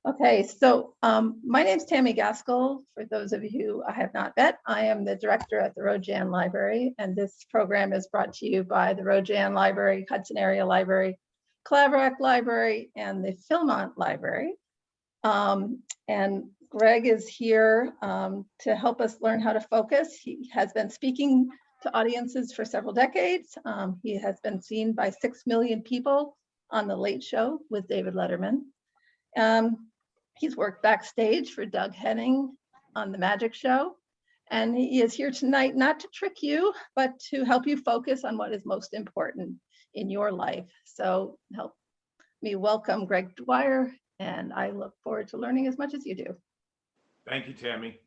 Okay, so my name's Tammy Gaskell. For those of you who I have not met, I am the director at the Rojan Library, and this program is brought to you by the Rojan Library, Hudson Area Library, Claverack Library, and the Philmont Library. And Greg is here to help us learn how to focus. He has been speaking to audiences for several decades. He has been seen by 6 million people on The Late Show with David Letterman. He's worked backstage for Doug Henning on The Magic Show. And he is here tonight not to trick you, but to help you focus on what is most important in your life. So help me welcome Greg Dwyer, and I look forward to learning as much as you do. Thank you, Tammy.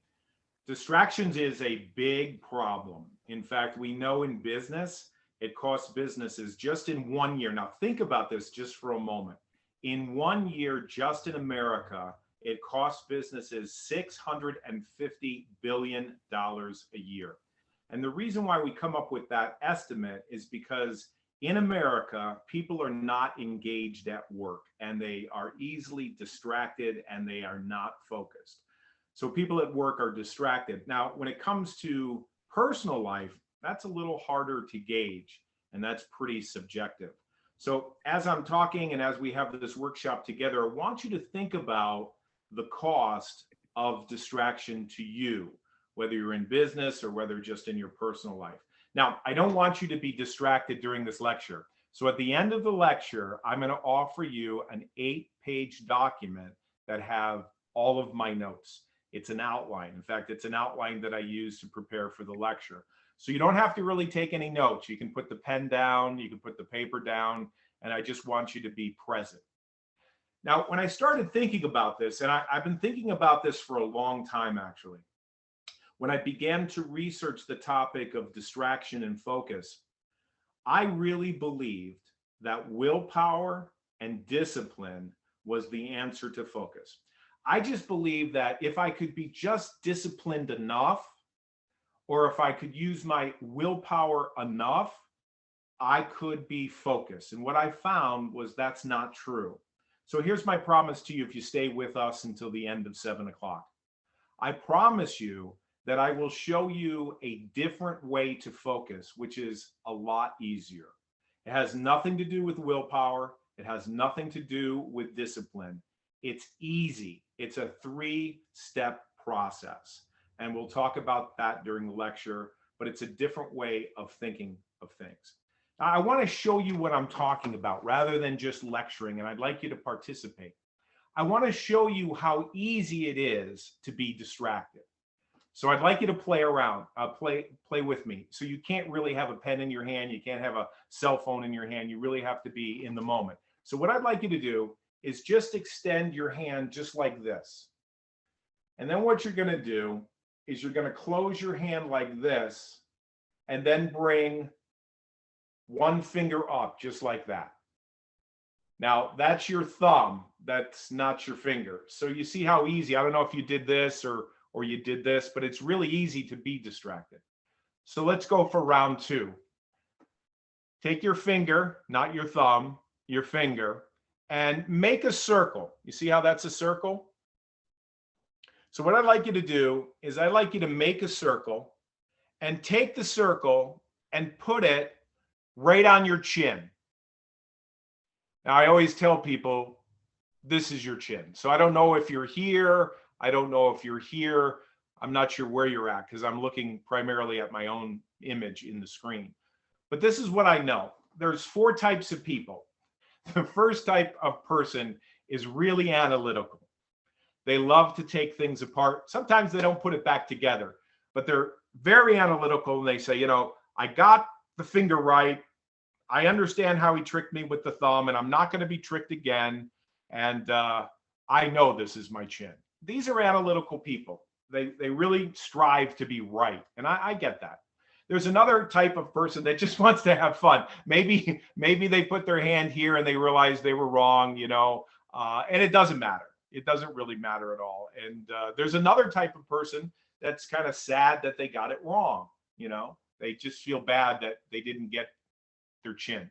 Distractions is a big problem. In fact, we know in business, it costs businesses just in 1 year. Now think about this just for a moment. In 1 year, just in America, it costs businesses $650 billion a year. And the reason why we come up with that estimate is because in America, people are not engaged at work, and they are easily distracted, and they are not focused. So people at work are distracted. Now, when it comes to personal life, that's a little harder to gauge, and that's pretty subjective. So as I'm talking and as we have this workshop together, I want you to think about the cost of distraction to you, whether you're in business or whether just in your personal life. Now, I don't want you to be distracted during this lecture. So at the end of the lecture, I'm going to offer you an 8-page document that have all of my notes. It's an outline. In fact, it's an outline that I use to prepare for the lecture. So you don't have to really take any notes. You can put the pen down, you can put the paper down, and I just want you to be present. Now, when I started thinking about this, and I've been thinking about this for a long time, actually, when I began to research the topic of distraction and focus, I really believed that willpower and discipline was the answer to focus. I just believed that if I could be just disciplined enough, or if I could use my willpower enough, I could be focused. And what I found was that's not true. So here's my promise to you if you stay with us until the end of 7 o'clock. I promise you that I will show you a different way to focus, which is a lot easier. It has nothing to do with willpower. It has nothing to do with discipline. It's easy. It's a 3-step process. And we'll talk about that during the lecture, but it's a different way of thinking of things. Now, I want to show you what I'm talking about rather than just lecturing, and I'd like you to participate. I want to show you how easy it is to be distracted. So I'd like you to play around, play with me. So you can't really have a pen in your hand. You can't have a cell phone in your hand. You really have to be in the moment. So what I'd like you to do is just extend your hand just like this. And then what you're going to do is you're going to close your hand like this and then bring one finger up just like that. Now that's your thumb, that's not your finger. So you see how easy, I don't know if you did this or you did this, but it's really easy to be distracted. So let's go for round 2. Take your finger, not your thumb, your finger, and make a circle. You see how that's a circle? So what I'd like you to do is I'd like you to make a circle and take the circle and put it right on your chin. Now, I always tell people, this is your chin. So I don't know if you're here. I don't know if you're here. I'm not sure where you're at because I'm looking primarily at my own image in the screen. But this is what I know. There's 4 types of people. The first type of person is really analytical. They love to take things apart. Sometimes they don't put it back together, but they're very analytical. And they say, you know, I got the finger right. I understand how he tricked me with the thumb, and I'm not going to be tricked again. And I know this is my chin. These are analytical people. They really strive to be right. And I get that. There's another type of person that just wants to have fun. Maybe they put their hand here and they realize they were wrong, you know, and it doesn't matter. It doesn't really matter at all. And there's another type of person that's kind of sad that they got it wrong. You know, they just feel bad that they didn't get their chin.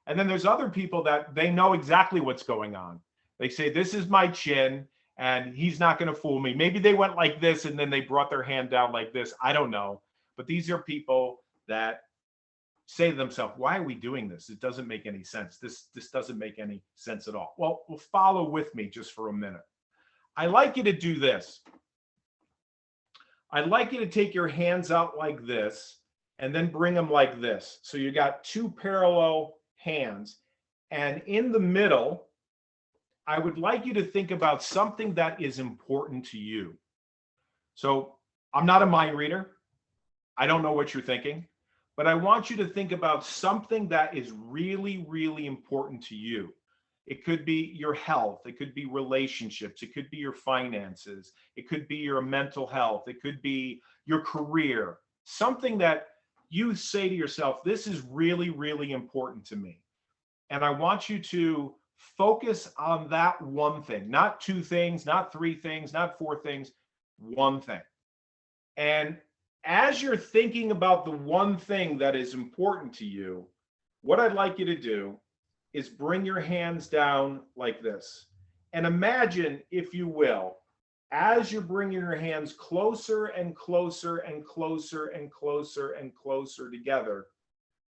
And then there's other people that they know exactly what's going on. They say, this is my chin, and he's not going to fool me. Maybe they went like this and then they brought their hand down like this. I don't know. But these are people that say to themselves, why are we doing this? It doesn't make any sense. This doesn't make any sense at all. Well, follow with me just for a minute. I like you to do this. I'd like you to take your hands out like this and then bring them like this. So you got two parallel hands. And in the middle, I would like you to think about something that is important to you. So I'm not a mind reader. I don't know what you're thinking, but I want you to think about something that is really, really important to you. It could be your health. It could be relationships. It could be your finances. It could be your mental health. It could be your career. Something that you say to yourself, this is really, really important to me. And I want you to focus on that one thing, not two things, not three things, not four things, one thing. And as you're thinking about the one thing that is important to you, what I'd like you to do is bring your hands down like this. And imagine, if you will, as you're bringing your hands closer and closer and closer and closer and closer together,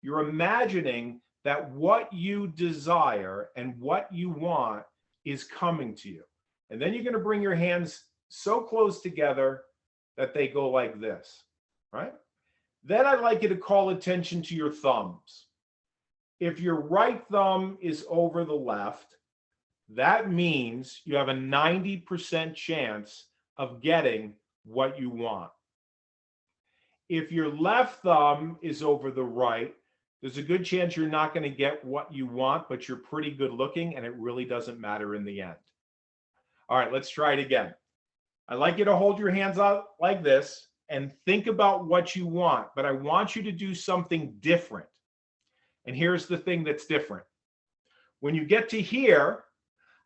you're imagining that what you desire and what you want is coming to you. And then you're going to bring your hands so close together that they go like this, right? Then I'd like you to call attention to your thumbs. If your right thumb is over the left, that means you have a 90% chance of getting what you want. If your left thumb is over the right, there's a good chance you're not going to get what you want, but you're pretty good looking and it really doesn't matter in the end. All right, let's try it again. I'd like you to hold your hands out like this and think about what you want, but I want you to do something different. And here's the thing that's different. When you get to here,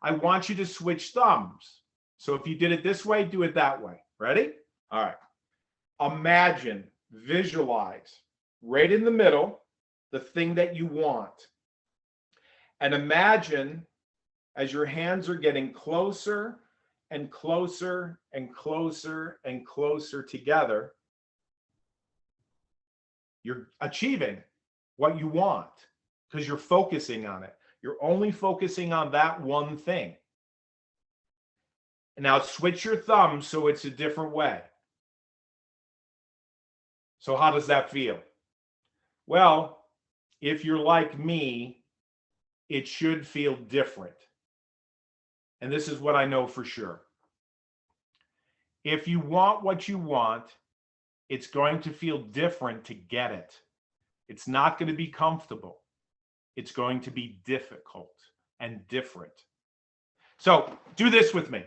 I want you to switch thumbs. So if you did it this way, do it that way. Ready? All right. Imagine, visualize right in the middle the thing that you want. And imagine as your hands are getting closer and closer and closer and closer together, you're achieving what you want because you're focusing on it. You're only focusing on that one thing. And now switch your thumb so it's a different way. So how does that feel? Well, if you're like me, it should feel different. And this is what I know for sure. If you want what you want, it's going to feel different to get it. It's not going to be comfortable. It's going to be difficult and different. So do this with me.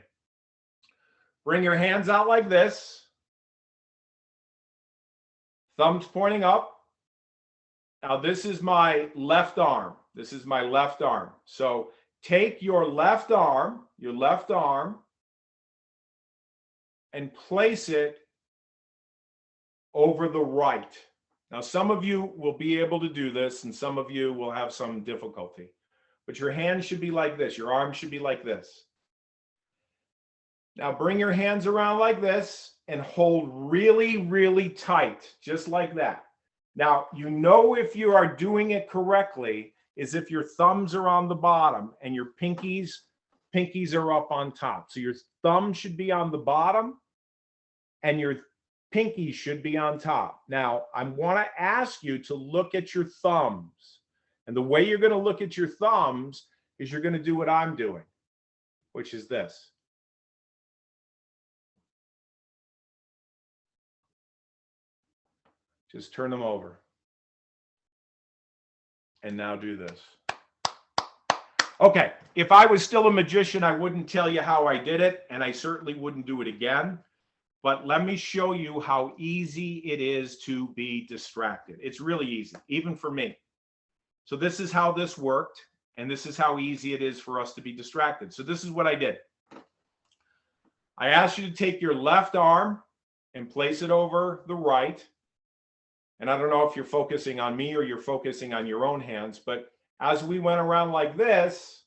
Bring your hands out like this. Thumbs pointing up. Now this is my left arm. This is my left arm. So take your left arm, and place it over the right. Now, some of you will be able to do this, and some of you will have some difficulty. But your hand should be like this. Your arm should be like this. Now, bring your hands around like this and hold really, really tight, just like that. Now, you know if you are doing it correctly is if your thumbs are on the bottom and your pinkies are up on top. So your thumb should be on the bottom and your pinky should be on top. Now, I want to ask you to look at your thumbs. And the way you're going to look at your thumbs is you're going to do what I'm doing, which is this. Just turn them over. And now do this. Okay, if I was still a magician, I wouldn't tell you how I did it, and I certainly wouldn't do it again. But let me show you how easy it is to be distracted. It's really easy, even for me. So this is how this worked, and this is how easy it is for us to be distracted. So this is what I did. I asked you to take your left arm and place it over the right. And I don't know if you're focusing on me or you're focusing on your own hands, but as we went around like this,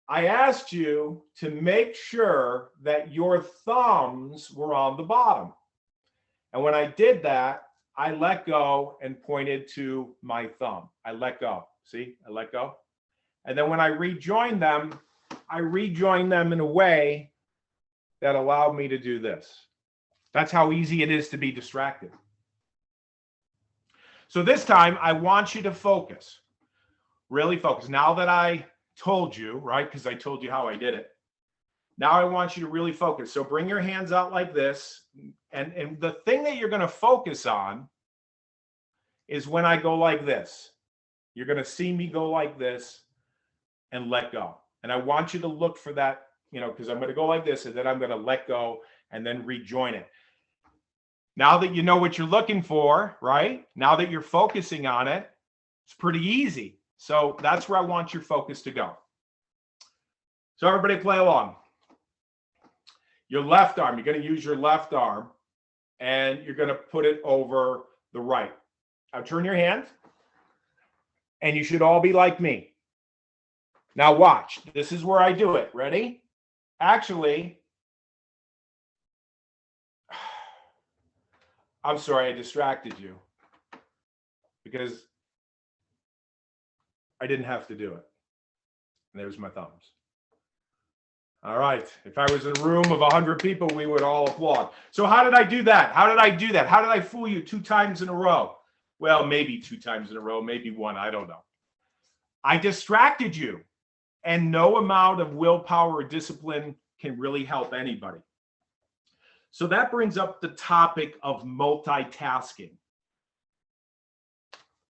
I asked you to make sure that your thumbs were on the bottom. And when I did that, I let go and pointed to my thumb. I let go. See, I let go. And then when I rejoined them in a way that allowed me to do this. That's how easy it is to be distracted. So this time, I want you to focus. Really focus. Now that I told you, right, because I told you how I did it. Now I want you to really focus. So bring your hands out like this. And the thing that you're going to focus on is when I go like this. You're going to see me go like this and let go. And I want you to look for that, because I'm going to go like this and then I'm going to let go and then rejoin it. Now that you know what you're looking for, right? Now that you're focusing on it, it's pretty easy. So that's where I want your focus to go. So everybody play along. Your left arm, you're going to use your left arm and you're going to put it over the right. Now turn your hand and you should all be like me. Now watch. This is where I do it. Ready? Actually, I'm sorry I distracted you because I didn't have to do it. And there's my thumbs. All right. If I was in a room of 100 people, we would all applaud. So how did I do that? How did I do that? How did I fool you 2 times in a row? Well, maybe 2 times in a row, maybe 1. I don't know. I distracted you. And no amount of willpower or discipline can really help anybody. So that brings up the topic of multitasking.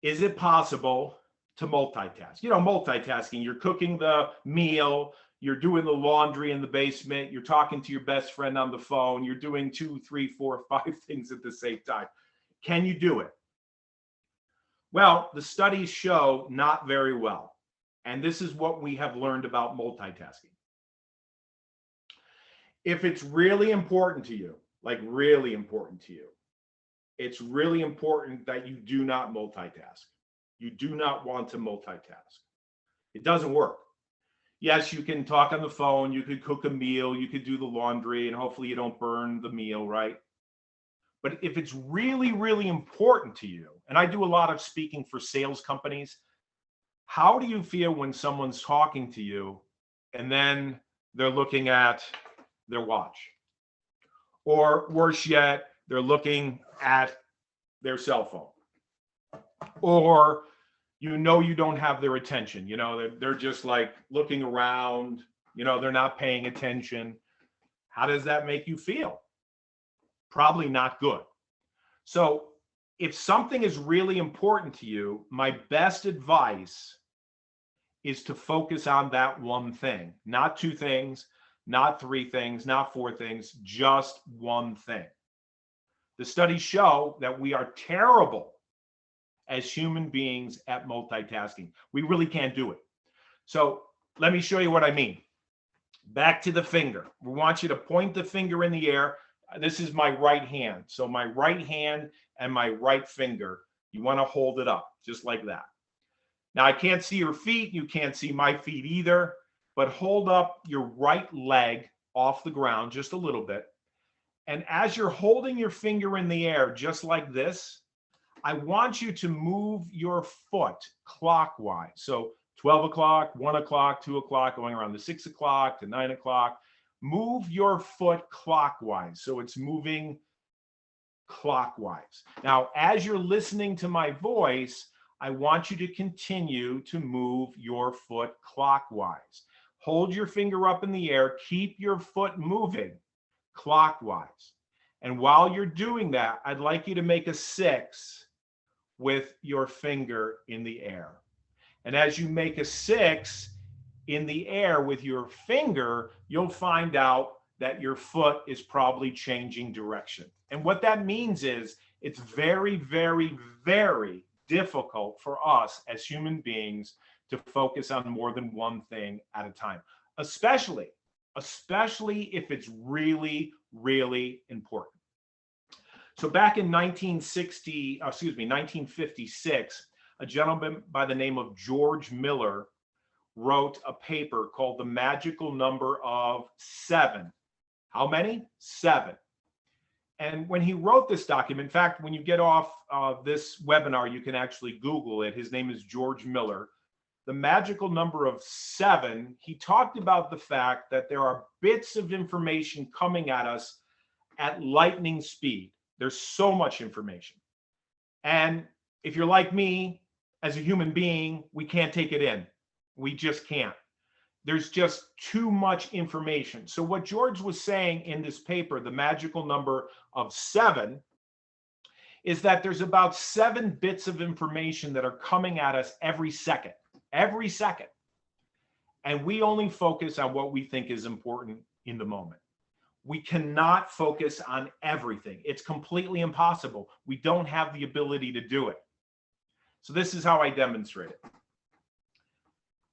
Is it possible to multitask? Multitasking, you're cooking the meal, you're doing the laundry in the basement, you're talking to your best friend on the phone, you're doing 2, 3, 4, 5 things at the same time. Can you do it? Well, the studies show not very well. And this is what we have learned about multitasking. If it's really important to you, like really important to you, it's really important that you do not multitask. You do not want to multitask. It doesn't work. Yes, you can talk on the phone, you could cook a meal, you could do the laundry, and hopefully you don't burn the meal, right? But if it's really, really important to you, and I do a lot of speaking for sales companies, how do you feel when someone's talking to you and then they're looking at their watch? Or worse yet, they're looking at their cell phone. Or you don't have their attention. They're just like looking around, they're not paying attention. How does that make you feel? Probably not good. So if something is really important to you, my best advice is to focus on that one thing, not 2 things, not 3 things, not 4 things, just one thing. The studies show that we are terrible as human beings at multitasking. We really can't do it. So let me show you what I mean. Back to the finger. We want you to point the finger in the air. This is my right hand. So my right hand and my right finger, you want to hold it up just like that. Now I can't see your feet. You can't see my feet either, but hold up your right leg off the ground just a little bit. And as you're holding your finger in the air, just like this, I want you to move your foot clockwise. So 12 o'clock, 1 o'clock, 2 o'clock, going around to 6 o'clock to 9 o'clock. Move your foot clockwise. So it's moving clockwise. Now, as you're listening to my voice, I want you to continue to move your foot clockwise. Hold your finger up in the air. Keep your foot moving clockwise. And while you're doing that, I'd like you to make a 6 with your finger in the air. And as you make a 6 in the air with your finger, you'll find out that your foot is probably changing direction. And what that means is it's very, very, very difficult for us as human beings to focus on more than one thing at a time, especially if it's really, really important. So back in 1956, a gentleman by the name of George Miller wrote a paper called The Magical Number of Seven. How many? 7. And when he wrote this document, in fact, when you get off this webinar, you can actually Google it. His name is George Miller. The Magical Number of 7, he talked about the fact that there are bits of information coming at us at lightning speed. There's so much information. And if you're like me, as a human being, we can't take it in. We just can't. There's just too much information. So what George was saying in this paper, The Magical Number of 7, is that there's about 7 bits of information that are coming at us every second. And we only focus on what we think is important in the moment. We cannot focus on everything. It's completely impossible. We don't have the ability to do it. So this is how I demonstrate it.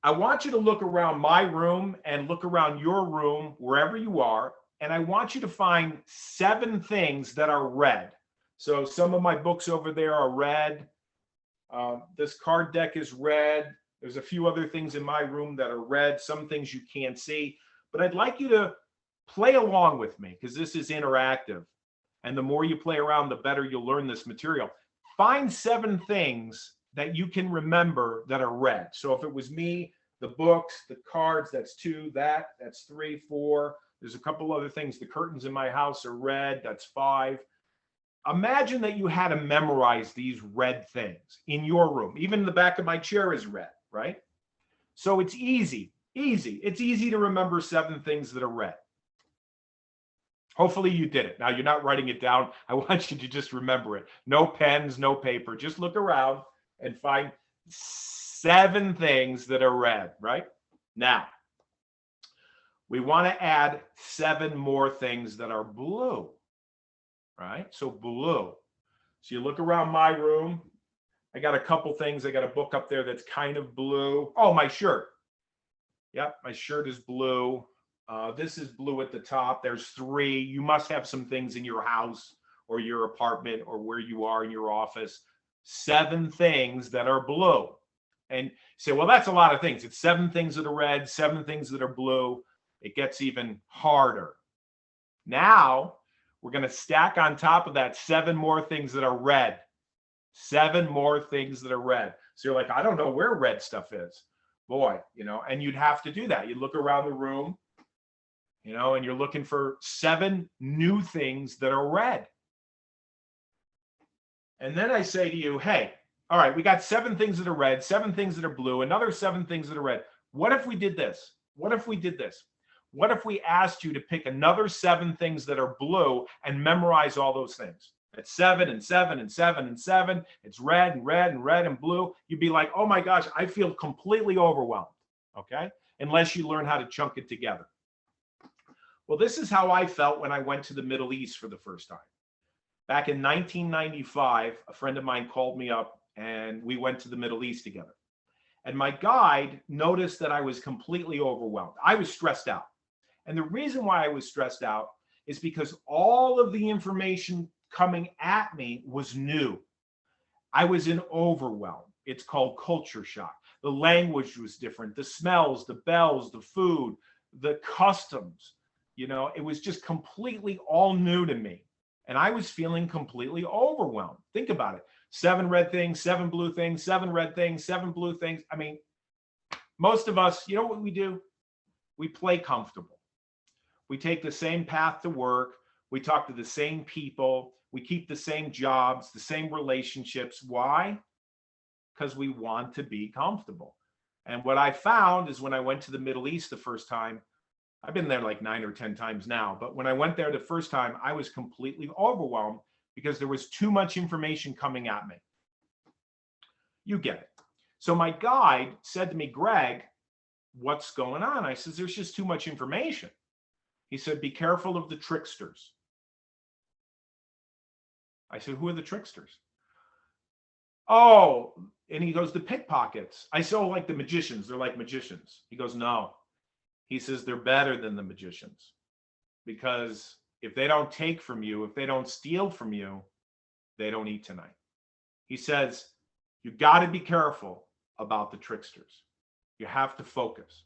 I want you to look around my room and look around your room, wherever you are, and I want you to find 7 things that are red. So some of my books over there are red. This card deck is red. There's a few other things in my room that are red, some things you can't see, but I'd like you to play along with me because this is interactive. And the more you play around, the better you'll learn this material. Find 7 things that you can remember that are red. So if it was me, the books, the cards, that's 2, that's 3, 4. There's a couple other things. The curtains in my house are red, that's 5. Imagine that you had to memorize these red things in your room. Even the back of my chair is red, right? So it's easy. It's easy to remember 7 things that are red. Hopefully you did it. Now you're not writing it down. I want you to just remember it. No pens, no paper. Just look around and find 7 things that are red, right? Now, we want to add 7 more things that are blue, right? So blue. So you look around my room. I got a couple things. I got a book up there that's kind of blue. Oh, my shirt. Yep, my shirt is blue. This is blue at the top. There's 3. You must have some things in your house or your apartment or where you are in your office. 7 things that are blue. And you say, well, that's a lot of things. It's 7 things that are red, 7 things that are blue. It gets even harder. Now, we're going to stack on top of that 7 more things that are red. 7 more things that are red. So you're like, I don't know where red stuff is. Boy, and you'd have to do that. You look around the room, and you're looking for 7 new things that are red. And then I say to you, hey, all right, we got 7 things that are red, 7 things that are blue, another 7 things that are red. What if we did this? What if we did this? What if we asked you to pick another 7 things that are blue and memorize all those things? It's 7 and 7 and 7 and 7. It's red and red and red and blue. You'd be like, oh my gosh, I feel completely overwhelmed, okay? Unless you learn how to chunk it together. Well, this is how I felt when I went to the Middle East for the first time. Back in 1995, a friend of mine called me up and we went to the Middle East together. And my guide noticed that I was completely overwhelmed. I was stressed out. And the reason why I was stressed out is because all of the information coming at me was new. I was in overwhelm. It's called culture shock. The language was different. The smells, the bells, the food, the customs, it was just completely all new to me. And I was feeling completely overwhelmed. Think about it. 7 red things, 7 blue things, 7 red things, 7 blue things. I mean, most of us, you know what we do? We play comfortable. We take the same path to work. We talk to the same people. We keep the same jobs, the same relationships. Why? Because we want to be comfortable. And what I found is when I went to the Middle East the first time, I've been there like 9 or 10 times now, but when I went there the first time, I was completely overwhelmed because there was too much information coming at me. You get it. So my guide said to me, Greg, what's going on? I said, there's just too much information. He said, be careful of the tricksters. I said, who are the tricksters? Oh, and he goes, the pickpockets. I said, oh, like the magicians. They're like magicians. He goes, no. He says, they're better than the magicians because if they don't take from you, if they don't steal from you, they don't eat tonight. He says, you got to be careful about the tricksters. You have to focus.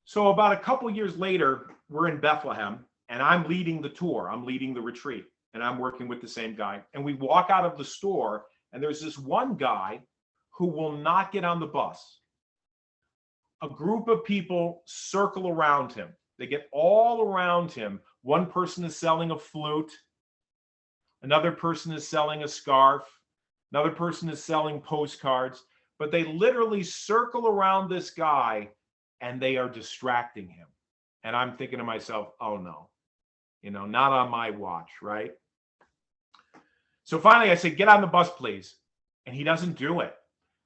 So about a couple years later, we're in Bethlehem and I'm leading the tour. I'm leading the retreat and I'm working with the same guy. And we walk out of the store and there's this one guy who will not get on the bus. A group of people circle around him. They get all around him. One person is selling a flute. Another person is selling a scarf. Another person is selling postcards. But they literally circle around this guy and they are distracting him. And I'm thinking to myself, oh no, not on my watch, right? So finally I said, get on the bus, please. And he doesn't do it.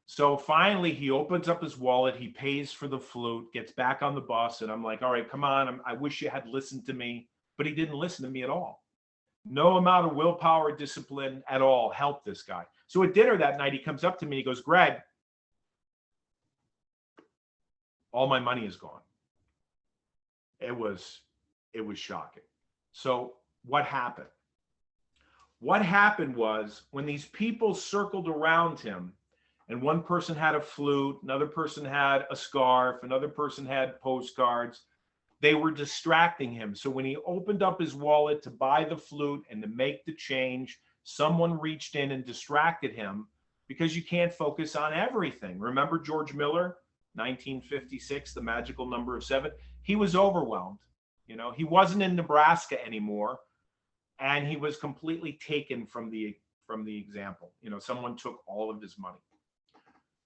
So finally he opens up his wallet, he pays for the flute, gets back on the bus. And I'm like, all right, come on. I wish you had listened to me, but he didn't listen to me at all. No amount of willpower, discipline at all helped this guy. So at dinner that night, he comes up to me, he goes, Greg, all my money is gone. It was shocking. So what happened? What happened was when these people circled around him and one person had a flute, another person had a scarf, another person had postcards, they were distracting him. So when he opened up his wallet to buy the flute and to make the change, someone reached in and distracted him because you can't focus on everything. Remember George Miller, 1956, The Magical Number of Seven? He was overwhelmed. He wasn't in Nebraska anymore. And he was completely taken from the example. Someone took all of his money.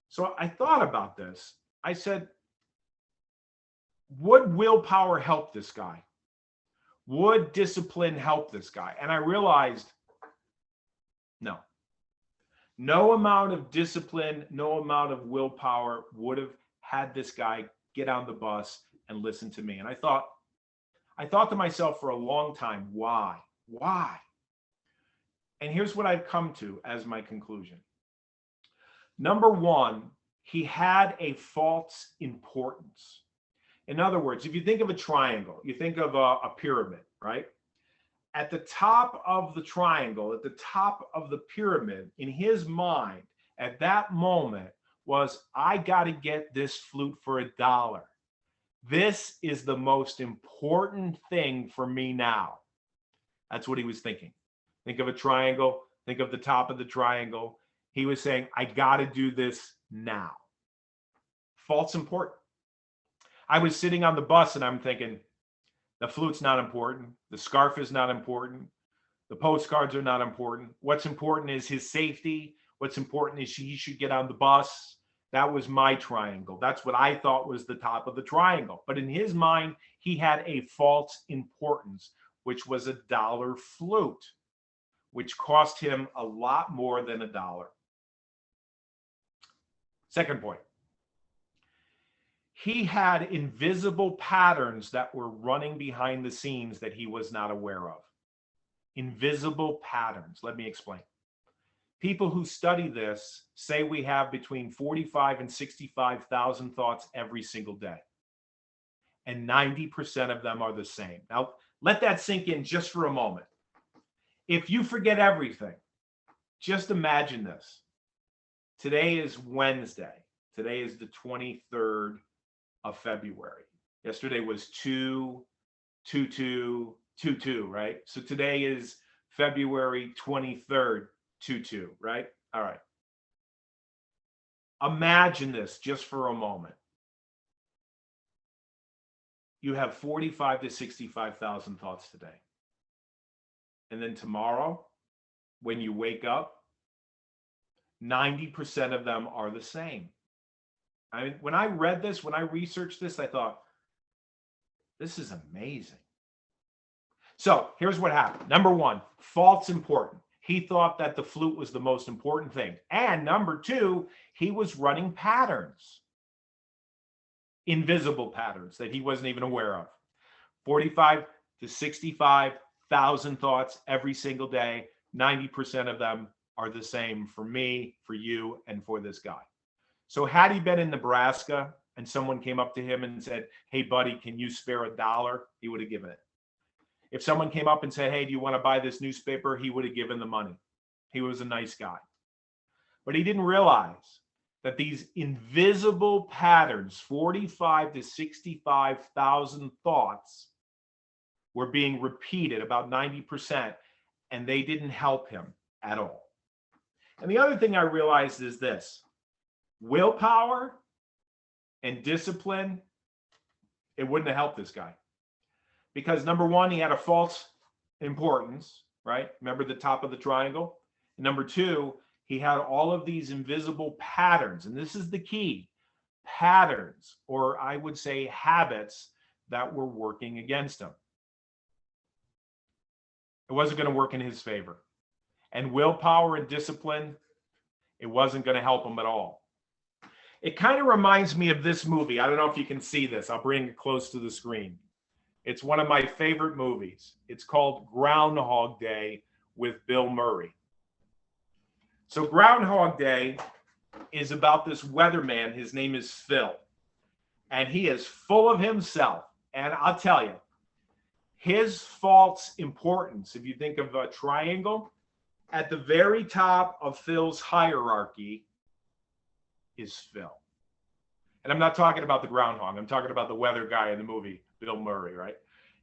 So I thought about this. I said, would willpower help this guy? Would discipline help this guy? And I realized, no. No amount of discipline, no amount of willpower would have had this guy get on the bus and listen to me. And I thought to myself for a long time, why? Why? And here's what I've come to as my conclusion. Number one, he had a false importance. In other words, if you think of a triangle, you think of a pyramid, right? At the top of the triangle, at the top of the pyramid, in his mind, at that moment was, I got to get this flute for $1. This is the most important thing for me now. That's what he was thinking. Think of a triangle. Think of the top of the triangle. He was saying, I got to do this now. False important. I was sitting on the bus and I'm thinking, the flute's not important. The scarf is not important. The postcards are not important. What's important is his safety. What's important is he should get on the bus. That was my triangle. That's what I thought was the top of the triangle. But in his mind, he had a false importance, which was $1 flute, which cost him a lot more than $1. Second point. He had invisible patterns that were running behind the scenes that he was not aware of. Invisible patterns. Let me explain. People who study this say we have between 45 and 65,000 thoughts every single day. And 90% of them are the same. Now, let that sink in just for a moment. If you forget everything, just imagine this. Today is Wednesday. Today is the 23rd of February. Yesterday was 2/22/22, right? So today is February 23rd, 22, right? All right. Imagine this just for a moment. You have 45 to 65,000 thoughts today. And then tomorrow, when you wake up, 90% of them are the same. I mean, when I read this, when I researched this, I thought, this is amazing. So here's what happened. Number one, false important. He thought that the flute was the most important thing. And number two, he was running patterns, invisible patterns that he wasn't even aware of. 45 to 65,000 thoughts every single day. 90% of them are the same for me, for you, and for this guy. So had he been in Nebraska and someone came up to him and said, hey, buddy, can you spare $1? He would have given it. If someone came up and said, hey, do you want to buy this newspaper? He would have given the money. He was a nice guy. But he didn't realize that these invisible patterns, 45 to 65,000 thoughts, were being repeated, about 90%, and they didn't help him at all. And the other thing I realized is this: willpower and discipline, it wouldn't have helped this guy. Because number one, he had a false importance, right? Remember the top of the triangle? And number two, he had all of these invisible patterns. And this is the key: patterns, or I would say habits, that were working against him. It wasn't going to work in his favor. And willpower and discipline, it wasn't going to help him at all. It kind of reminds me of this movie. I don't know if you can see this. I'll bring it close to the screen. It's one of my favorite movies. It's called Groundhog Day with Bill Murray. So Groundhog Day is about this weatherman. His name is Phil. And he is full of himself. And I'll tell you, his false importance, if you think of a triangle, at the very top of Phil's hierarchy is Phil. And I'm not talking about the groundhog. I'm talking about the weather guy in the movie, Bill Murray, right?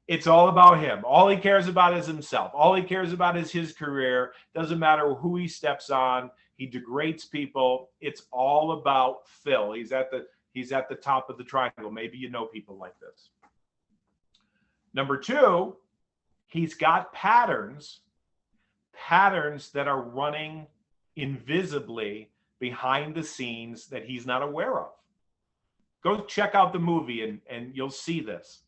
It's all about him. All he cares about is himself. All he cares about is his career. Doesn't matter who he steps on. He degrades people. It's all about Phil. He's at the top of the triangle. Maybe you know people like this. Number two, he's got patterns that are running invisibly behind the scenes that he's not aware of. Go check out the movie and you'll see this.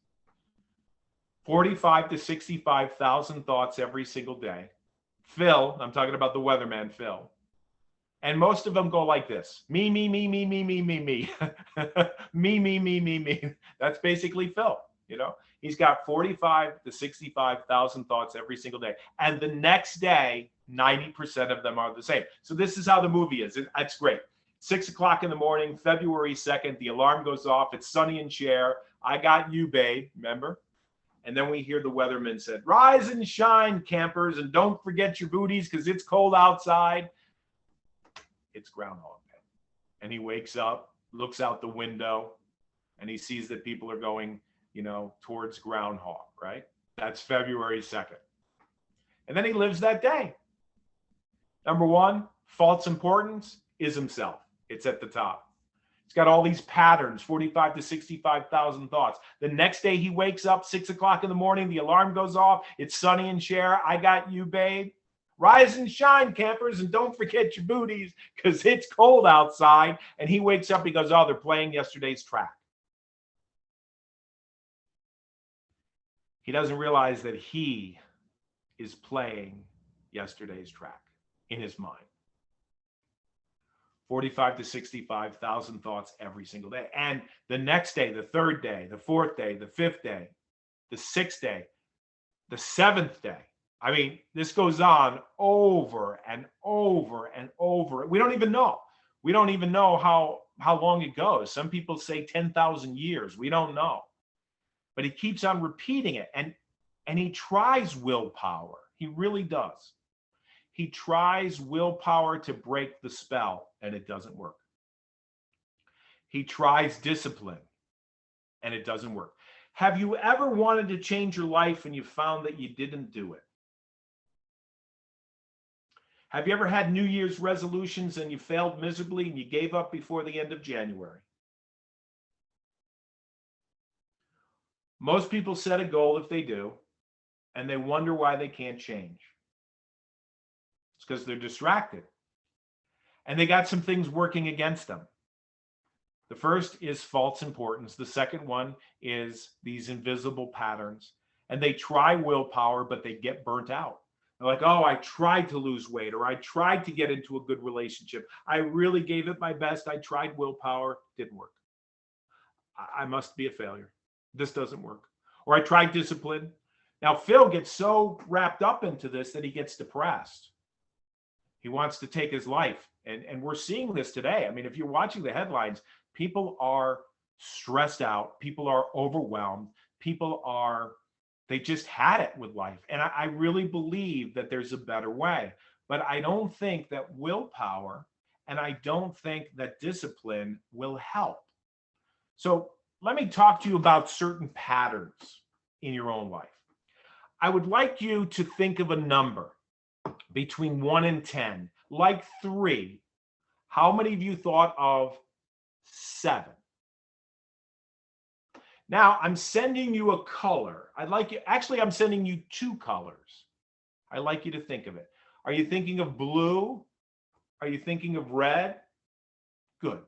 45 to 65,000 thoughts every single day. Phil, I'm talking about the weatherman, Phil. And most of them go like this: me, me, me, me, me, me, me, me. Me, me, me, me, me. That's basically Phil, you know? He's got 45 to 65,000 thoughts every single day. And the next day, 90% of them are the same. So this is how the movie is. It's great. 6 o'clock in the morning, February 2nd, the alarm goes off. It's sunny and Cher. I got you, babe. Remember? And then we hear the weatherman said, "Rise and shine, campers, and don't forget your booties because it's cold outside." It's Groundhog Day. And he wakes up, looks out the window, and he sees that people are going, towards Groundhog, right? That's February 2nd. And then he lives that day. Number one, false importance is himself. It's at the top. He's got all these patterns, 45 to 65,000 thoughts. The next day he wakes up, 6 o'clock in the morning, the alarm goes off. It's sunny and Cher. I got you, babe. Rise and shine, campers, and don't forget your booties because it's cold outside. And he wakes up, he goes, oh, they're playing yesterday's track. He doesn't realize that he is playing yesterday's track in his mind. 45 to 65,000 thoughts every single day. And the next day, the third day, the fourth day, the fifth day, the sixth day, the seventh day. I mean, this goes on over and over and over. We don't even know. We don't even know how long it goes. Some people say 10,000 years. We don't know. But he keeps on repeating it. And he tries willpower. He really does. He tries willpower to break the spell, and it doesn't work. He tries discipline, and it doesn't work. Have you ever wanted to change your life and you found that you didn't do it? Have you ever had New Year's resolutions and you failed miserably and you gave up before the end of January? Most people set a goal if they do, and they wonder why they can't change. It's because they're distracted. And they got some things working against them. The first is false importance. The second one is these invisible patterns. And they try willpower, but they get burnt out. They're like, oh, I tried to lose weight, or I tried to get into a good relationship. I really gave it my best. I tried willpower, didn't work. I must be a failure. This doesn't work. Or I tried discipline. Now, Phil gets so wrapped up into this that he gets depressed. He wants to take his life. And we're seeing this today. I mean, if you're watching the headlines, people are stressed out. People are overwhelmed. They just had it with life. And I really believe that there's a better way. But I don't think that willpower and I don't think that discipline will help. So let me talk to you about certain patterns in your own life. I would like you to think of a number between 1 and 10, like 3. How many of you thought of 7? Now I'm sending you a color. I'm sending you 2 colors. I'd like you to think of it. Are you thinking of blue? Are you thinking of red? Good.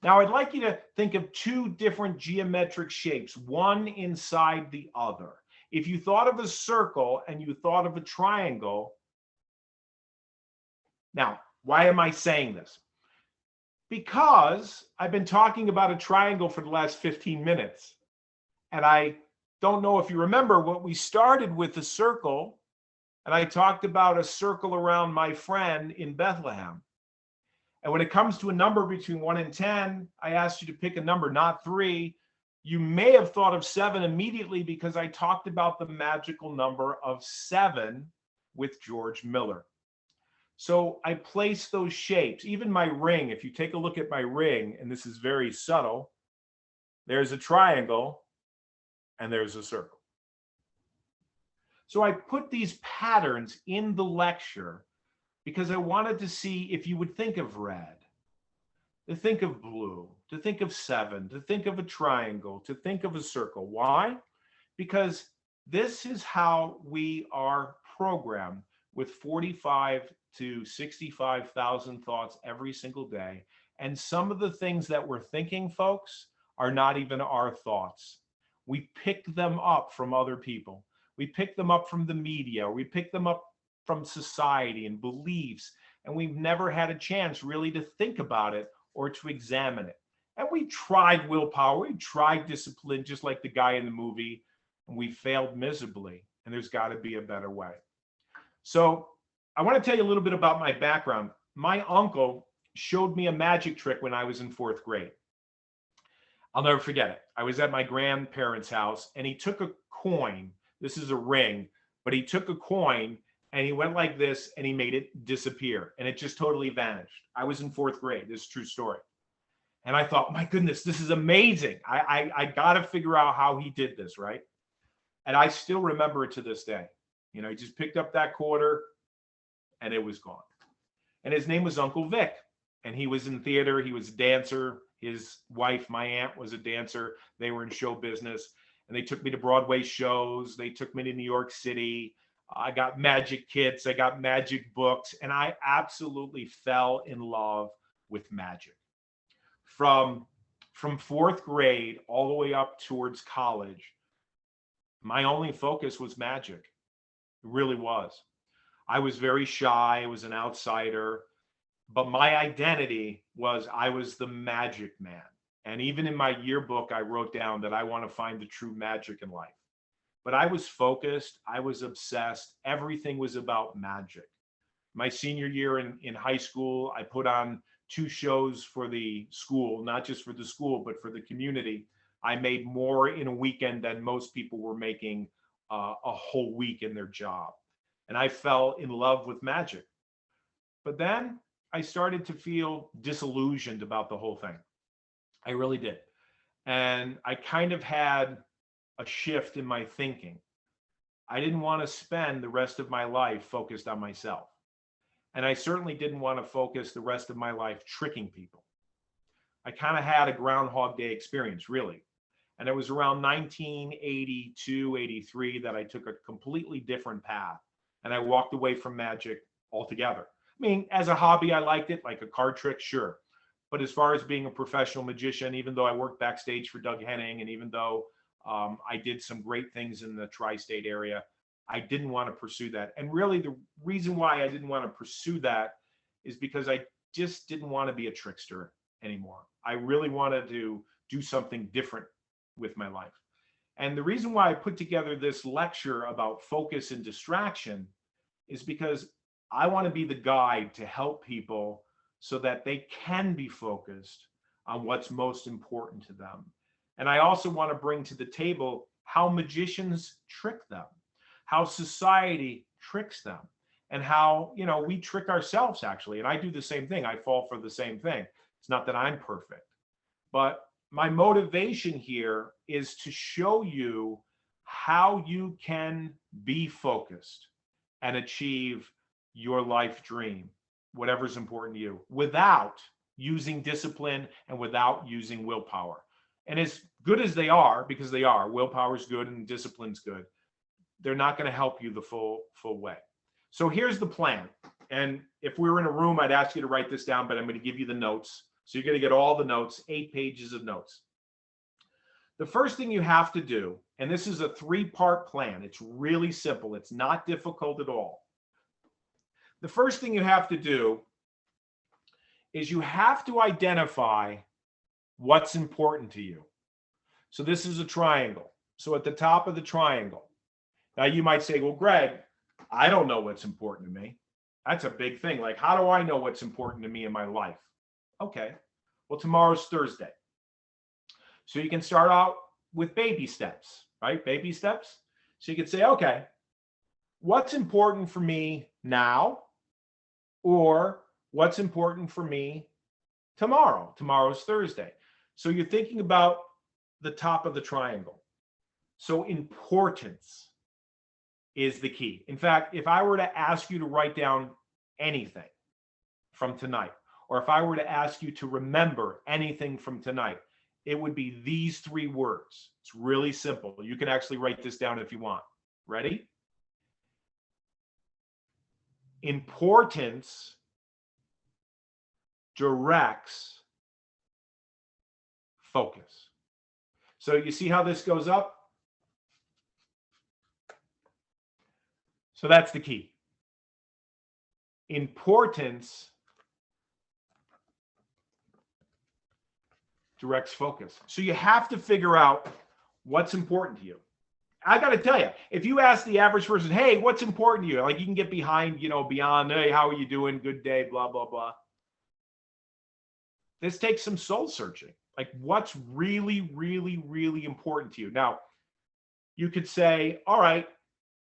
Now I'd like you to think of 2 different geometric shapes, one inside the other. If you thought of a circle and you thought of a triangle, now, why am I saying this? Because I've been talking about a triangle for the last 15 minutes. And I don't know if you remember what we started with a circle. And I talked about a circle around my friend in Bethlehem. And when it comes to a number between 1 and 10, I asked you to pick a number, not 3. You may have thought of 7 immediately because I talked about the magical number of 7 with George Miller. So I placed those shapes, even my ring. If you take a look at my ring, and this is very subtle, there's a triangle and there's a circle. So I put these patterns in the lecture because I wanted to see if you would think of red, to think of blue, to think of 7, to think of a triangle, to think of a circle. Why? Because this is how we are programmed, with 45 to 65,000 thoughts every single day. And some of the things that we're thinking, folks, are not even our thoughts. We pick them up from other people. We pick them up from the media. We pick them up from society and beliefs. And we've never had a chance really to think about it or to examine it. And we tried willpower. We tried discipline, just like the guy in the movie. And we failed miserably. And there's got to be a better way. So I want to tell you a little bit about my background. My uncle showed me a magic trick when I was in 4th grade. I'll never forget it. I was at my grandparents' house and he took a coin. This is a ring, but he took a coin and he went like this and he made it disappear and it just totally vanished. I was in 4th grade. This is a true story. And I thought, my goodness, this is amazing. I got to figure out how he did this, right? And I still remember it to this day. You know, he just picked up that quarter and it was gone. And his name was Uncle Vic. And he was in theater. He was a dancer. His wife, my aunt, was a dancer. They were in show business. And they took me to Broadway shows. They took me to New York City. I got magic kits. I got magic books. And I absolutely fell in love with magic. From 4th grade all the way up towards college, my only focus was magic. It really was. I was very shy. I was an outsider. But my identity was I was the magic man. And even in my yearbook, I wrote down that I want to find the true magic in life. But I was focused. I was obsessed. Everything was about magic. My senior year in high school, I put on 2 shows for the school, not just for the school, but for the community. I made more in a weekend than most people were making a whole week in their job. And I fell in love with magic. But then I started to feel disillusioned about the whole thing. I really did. And I kind of had a shift in my thinking. I didn't want to spend the rest of my life focused on myself. And I certainly didn't want to focus the rest of my life tricking people. I kind of had a Groundhog Day experience, really. And it was around 1982, 83 that I took a completely different path. And I walked away from magic altogether. I mean, as a hobby, I liked it, like a card trick, sure. But as far as being a professional magician, even though I worked backstage for Doug Henning, and even though I did some great things in the tri-state area, I didn't want to pursue that. And really the reason why I didn't want to pursue that is because I just didn't want to be a trickster anymore. I really wanted to do something different with my life. And the reason why I put together this lecture about focus and distraction is because I want to be the guide to help people so that they can be focused on what's most important to them. And I also want to bring to the table how magicians trick them, how society tricks them, and how, we trick ourselves actually. And I do the same thing. I fall for the same thing. It's not that I'm perfect, but my motivation here is to show you how you can be focused and achieve your life dream, whatever's important to you, without using discipline and without using willpower. And as good as they are, because they are, willpower is good and discipline's good, they're not going to help you the full way. So here's the plan. And if we were in a room, I'd ask you to write this down, but I'm going to give you the notes. So you're going to get all the notes, 8 pages of notes. The first thing you have to do, and this is a 3-part plan. It's really simple. It's not difficult at all. The first thing you have to do is you have to identify what's important to you. So this is a triangle. So at the top of the triangle, now you might say, well, Greg, I don't know what's important to me. That's a big thing. Like, how do I know what's important to me in my life? Okay, well, tomorrow's Thursday. So you can start out with baby steps, right? Baby steps. So you could say, okay, what's important for me now? Or what's important for me tomorrow? Tomorrow's Thursday. So you're thinking about the top of the triangle. So importance is the key. In fact, if I were to ask you to write down anything from tonight, or if I were to ask you to remember anything from tonight, it would be these 3 words. It's really simple. You can actually write this down if you want. Ready? Importance directs focus. So you see how this goes up? So that's the key. Importance directs focus. So you have to figure out what's important to you. I got to tell you, if you ask the average person, hey, what's important to you? Like, you can get behind, beyond, hey, how are you doing? Good day, blah, blah, blah. This takes some soul searching. Like, what's really, really, really important to you? Now, you could say, all right,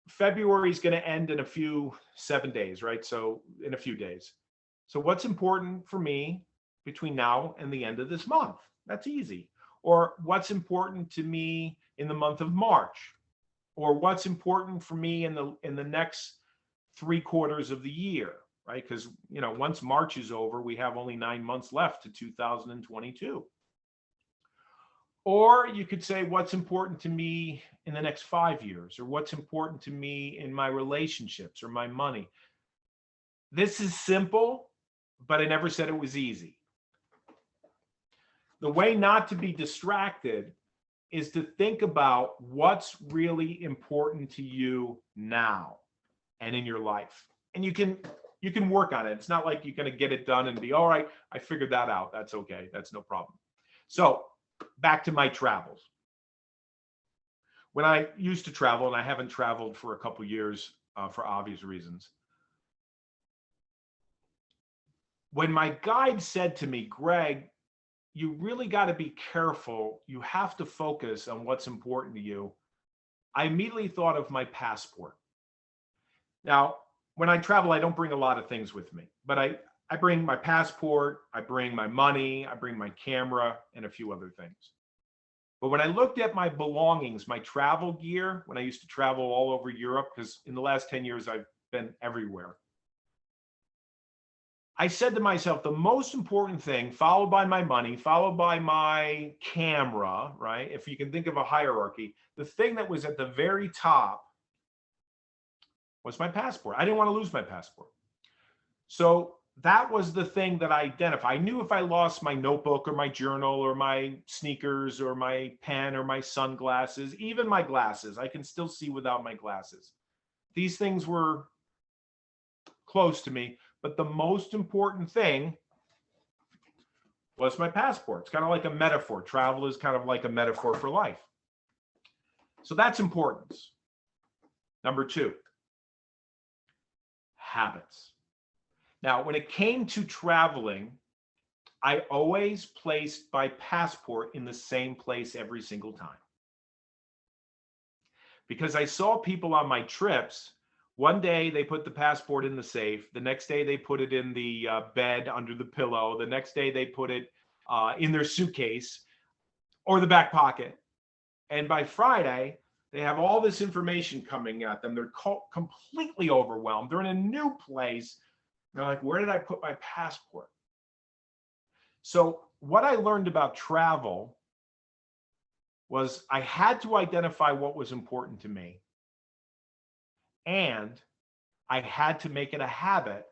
February is going to end in 7 days, right? So in a few days. So what's important for me between now and the end of this month? That's easy. Or what's important to me in the month of March? Or what's important for me in the next 3 quarters of the year, right? Because, once March is over, we have only 9 months left to 2022. Or you could say, what's important to me in the next 5 years, or what's important to me in my relationships or my money. This is simple, but I never said it was easy. The way not to be distracted is to think about what's really important to you now and in your life. And you can work on it. It's not like you're going to get it done and be, all right, I figured that out. That's okay. That's no problem. So back to my travels. When I used to travel, and I haven't traveled for a couple years for obvious reasons. When my guide said to me, Greg, you really got to be careful. You have to focus on what's important to you. I immediately thought of my passport. Now, when I travel, I don't bring a lot of things with me, but I bring my passport, I bring my money, I bring my camera, and a few other things. But when I looked at my belongings, my travel gear, when I used to travel all over Europe, because in the last 10 years, I've been everywhere, I said to myself, the most important thing, followed by my money, followed by my camera, right? If you can think of a hierarchy, the thing that was at the very top was my passport. I didn't want to lose my passport. So that was the thing that I identified. I knew if I lost my notebook or my journal or my sneakers or my pen or my sunglasses, even my glasses, I can still see without my glasses. These things were close to me, but the most important thing was my passport. It's kind of like a metaphor. Travel is kind of like a metaphor for life. So that's importance. Number 2, habits. Now, when it came to traveling, I always placed my passport in the same place every single time. Because I saw people on my trips One day they put the passport in the safe. The next day they put it in the bed under the pillow. The next day they put it in their suitcase or the back pocket. And by Friday, they have all this information coming at them. They're completely overwhelmed. They're in a new place. They're like, where did I put my passport? So what I learned about travel was I had to identify what was important to me. And I had to make it a habit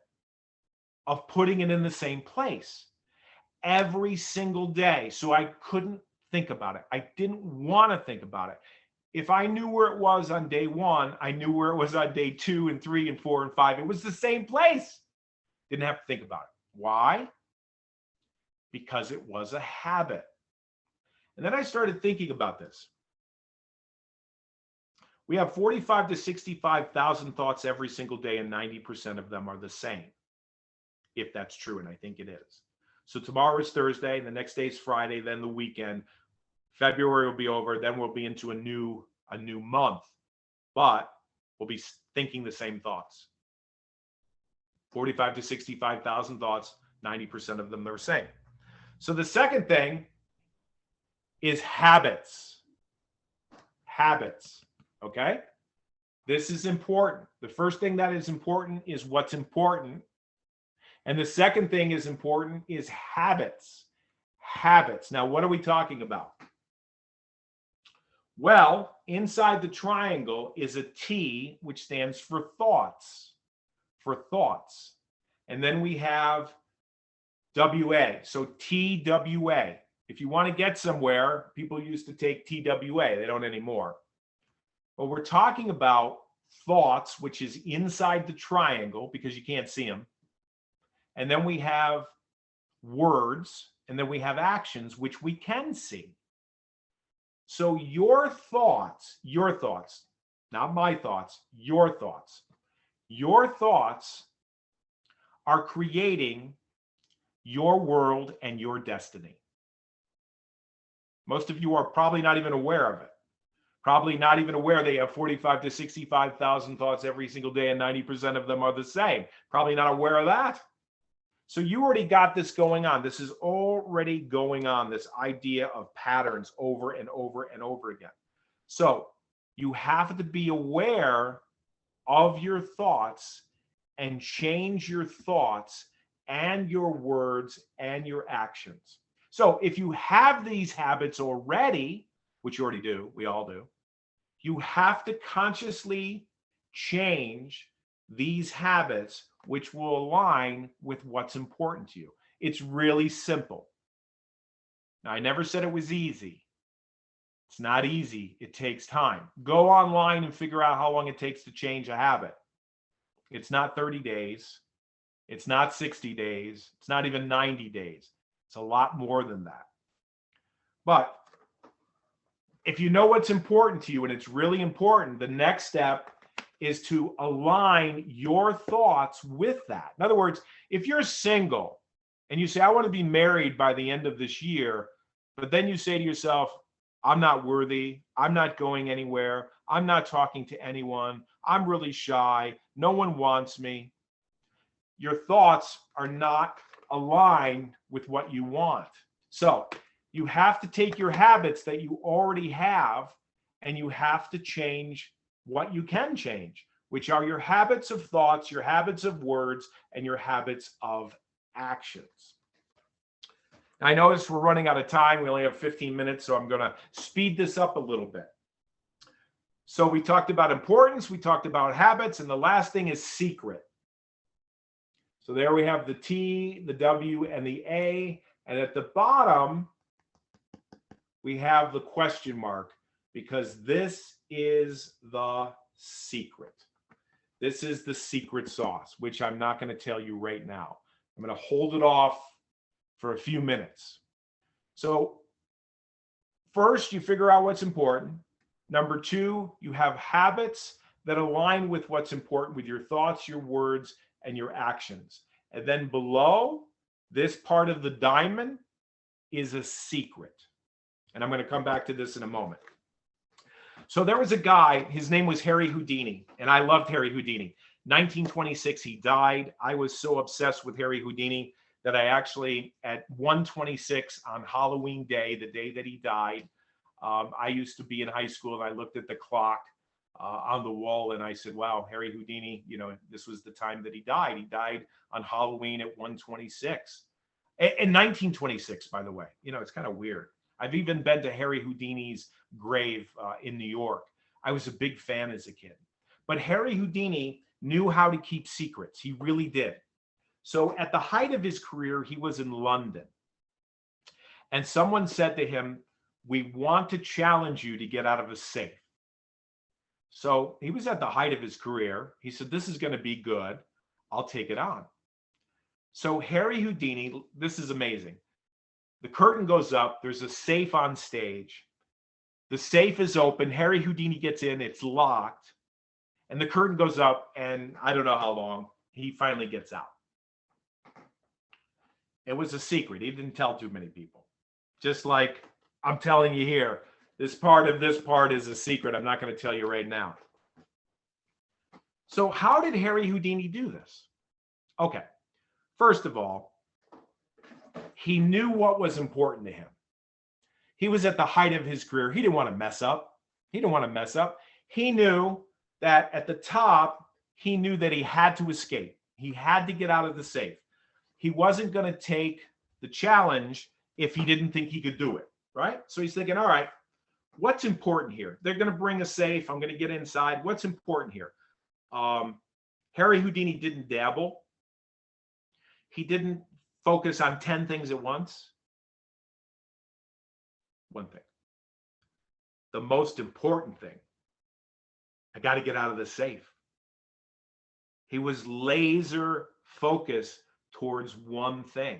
of putting it in the same place every single day. So I couldn't think about it. I didn't want to think about it. If I knew where it was on day 1, I knew where it was on day 2 and 3 and 4 and 5. It was the same place. Didn't have to think about it. Why? Because it was a habit. And then I started thinking about this. We have 45 to 65,000 thoughts every single day, and 90% of them are the same, if that's true, and I think it is. So tomorrow is Thursday, and the next day is Friday, then the weekend. February will be over, then we'll be into a new month, but we'll be thinking the same thoughts. 45 to 65,000 thoughts, 90% of them are the same. So the second thing is habits. Habits. Okay? This is important. The first thing that is important is what's important. And the second thing is important is habits. Habits. Now, what are we talking about? Well, inside the triangle is a T, which stands for thoughts. For thoughts. And then we have WA. So TWA. If you want to get somewhere, people used to take TWA. They don't anymore. But we're talking about thoughts, which is inside the triangle because you can't see them. And then we have words, and then we have actions, which we can see. So your thoughts, not my thoughts, your thoughts are creating your world and your destiny. Most of you are probably not even aware of it. Probably not even aware they have 45 to 65,000 thoughts every single day, and 90% of them are the same. Probably not aware of that. So you already got this going on. This is already going on, this idea of patterns over and over and over again. So you have to be aware of your thoughts and change your thoughts and your words and your actions. So if you have these habits already, which you already do, we all do, you have to consciously change these habits, which will align with what's important to you. It's really simple. Now, I never said it was easy. It's not easy. It takes time. Go online and figure out how long it takes to change a habit. It's not 30 days. It's not 60 days. It's not even 90 days. It's a lot more than that. But if you know what's important to you, and it's really important, the next step is to align your thoughts with that. In other words, if you're single and you say, I want to be married by the end of this year, but then you say to yourself, I'm not worthy, I'm not going anywhere, I'm not talking to anyone, I'm really shy, no one wants me. Your thoughts are not aligned with what you want. So you have to take your habits that you already have, and you have to change what you can change, which are your habits of thoughts, your habits of words, and your habits of actions. Now, I notice we're running out of time. We only have 15 minutes, so I'm going to speed this up a little bit. So we talked about importance, we talked about habits, and the last thing is secret. So there we have the T, the W, and the A, and at the bottom, we have the question mark, because this is the secret. This is the secret sauce, which I'm not going to tell you right now. I'm going to hold it off for a few minutes. So first, you figure out what's important. Number 2, you have habits that align with what's important, with your thoughts, your words, and your actions. And then below, this part of the diamond is a secret. And I'm going to come back to this in a moment. So there was a guy, his name was Harry Houdini, and I loved Harry Houdini. 1926, he died. I was so obsessed with Harry Houdini that I actually, at 1:26 on Halloween Day, the day that he died, I used to be in high school, and I looked at the clock on the wall, and I said, wow, Harry Houdini, this was the time that he died. He died on Halloween at 1:26. In 1926, by the way. It's kind of weird. I've even been to Harry Houdini's grave in New York. I was a big fan as a kid. But Harry Houdini knew how to keep secrets. He really did. So at the height of his career, he was in London. And someone said to him, we want to challenge you to get out of a safe. So he was at the height of his career. He said, this is going to be good. I'll take it on. So Harry Houdini, this is amazing. The curtain goes up. There's a safe on stage. The safe is open. Harry Houdini gets in. It's locked. And the curtain goes up, and I don't know how long, he finally gets out. It was a secret. He didn't tell too many people. Just like I'm telling you here, this part is a secret. I'm not going to tell you right now. So how did Harry Houdini do this? Okay. First of all, he knew what was important to him. He was at the height of his career. He didn't want to mess up. He knew that at the top, he knew that he had to escape. He had to get out of the safe. He wasn't going to take the challenge if he didn't think he could do it, right? So he's thinking, all right, what's important here? They're going to bring a safe. I'm going to get inside. What's important here? Harry Houdini didn't dabble. He didn't focus on 10 things at once. One thing. The most important thing. I got to get out of the safe. He was laser focused towards one thing,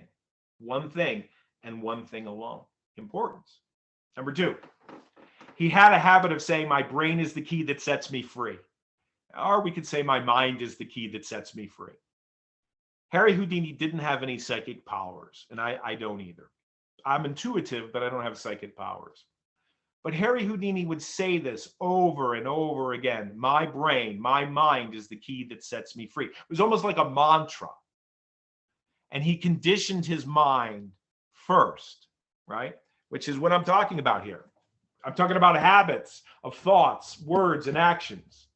and one thing alone. Importance. Number 2, he had a habit of saying, my brain is the key that sets me free. Or we could say my mind is the key that sets me free. Harry Houdini didn't have any psychic powers, and I don't either. I'm intuitive, but I don't have psychic powers. But Harry Houdini would say this over and over again. My brain, my mind is the key that sets me free. It was almost like a mantra. And he conditioned his mind first, right? Which is what I'm talking about here. I'm talking about habits of thoughts, words, and actions.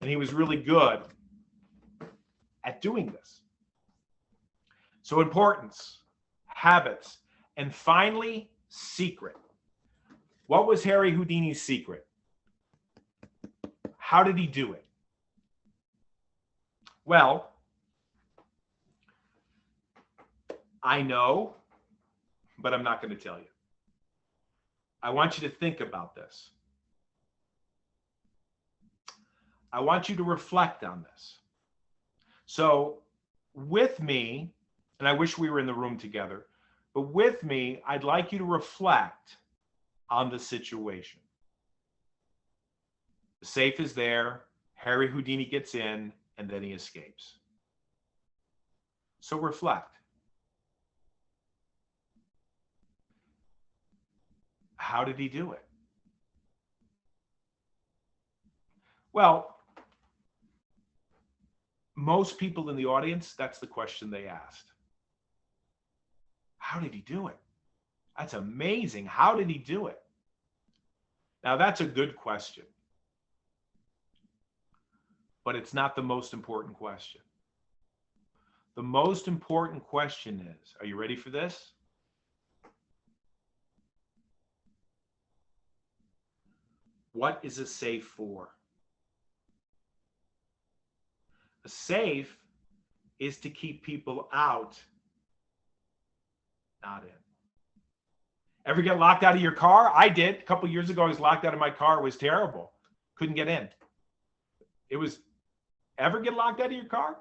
And he was really good at doing this. So importance, habits, and finally, secret. What was Harry Houdini's secret? How did he do it? Well, I know, but I'm not going to tell you. I want you to think about this. I want you to reflect on this. So with me, and I wish we were in the room together, but with me, I'd like you to reflect on the situation. The safe is there. Harry Houdini gets in, and then he escapes. So reflect. How did he do it? Well, most people in the audience, that's the question they asked. How did he do it? That's amazing. How did he do it? Now, that's a good question. But it's not the most important question. The most important question is, are you ready for this? What is a safe for? A safe is to keep people out, not in. Ever get locked out of your car? I did. A couple of years ago, I was locked out of my car. It was terrible. Couldn't get in. Ever get locked out of your car?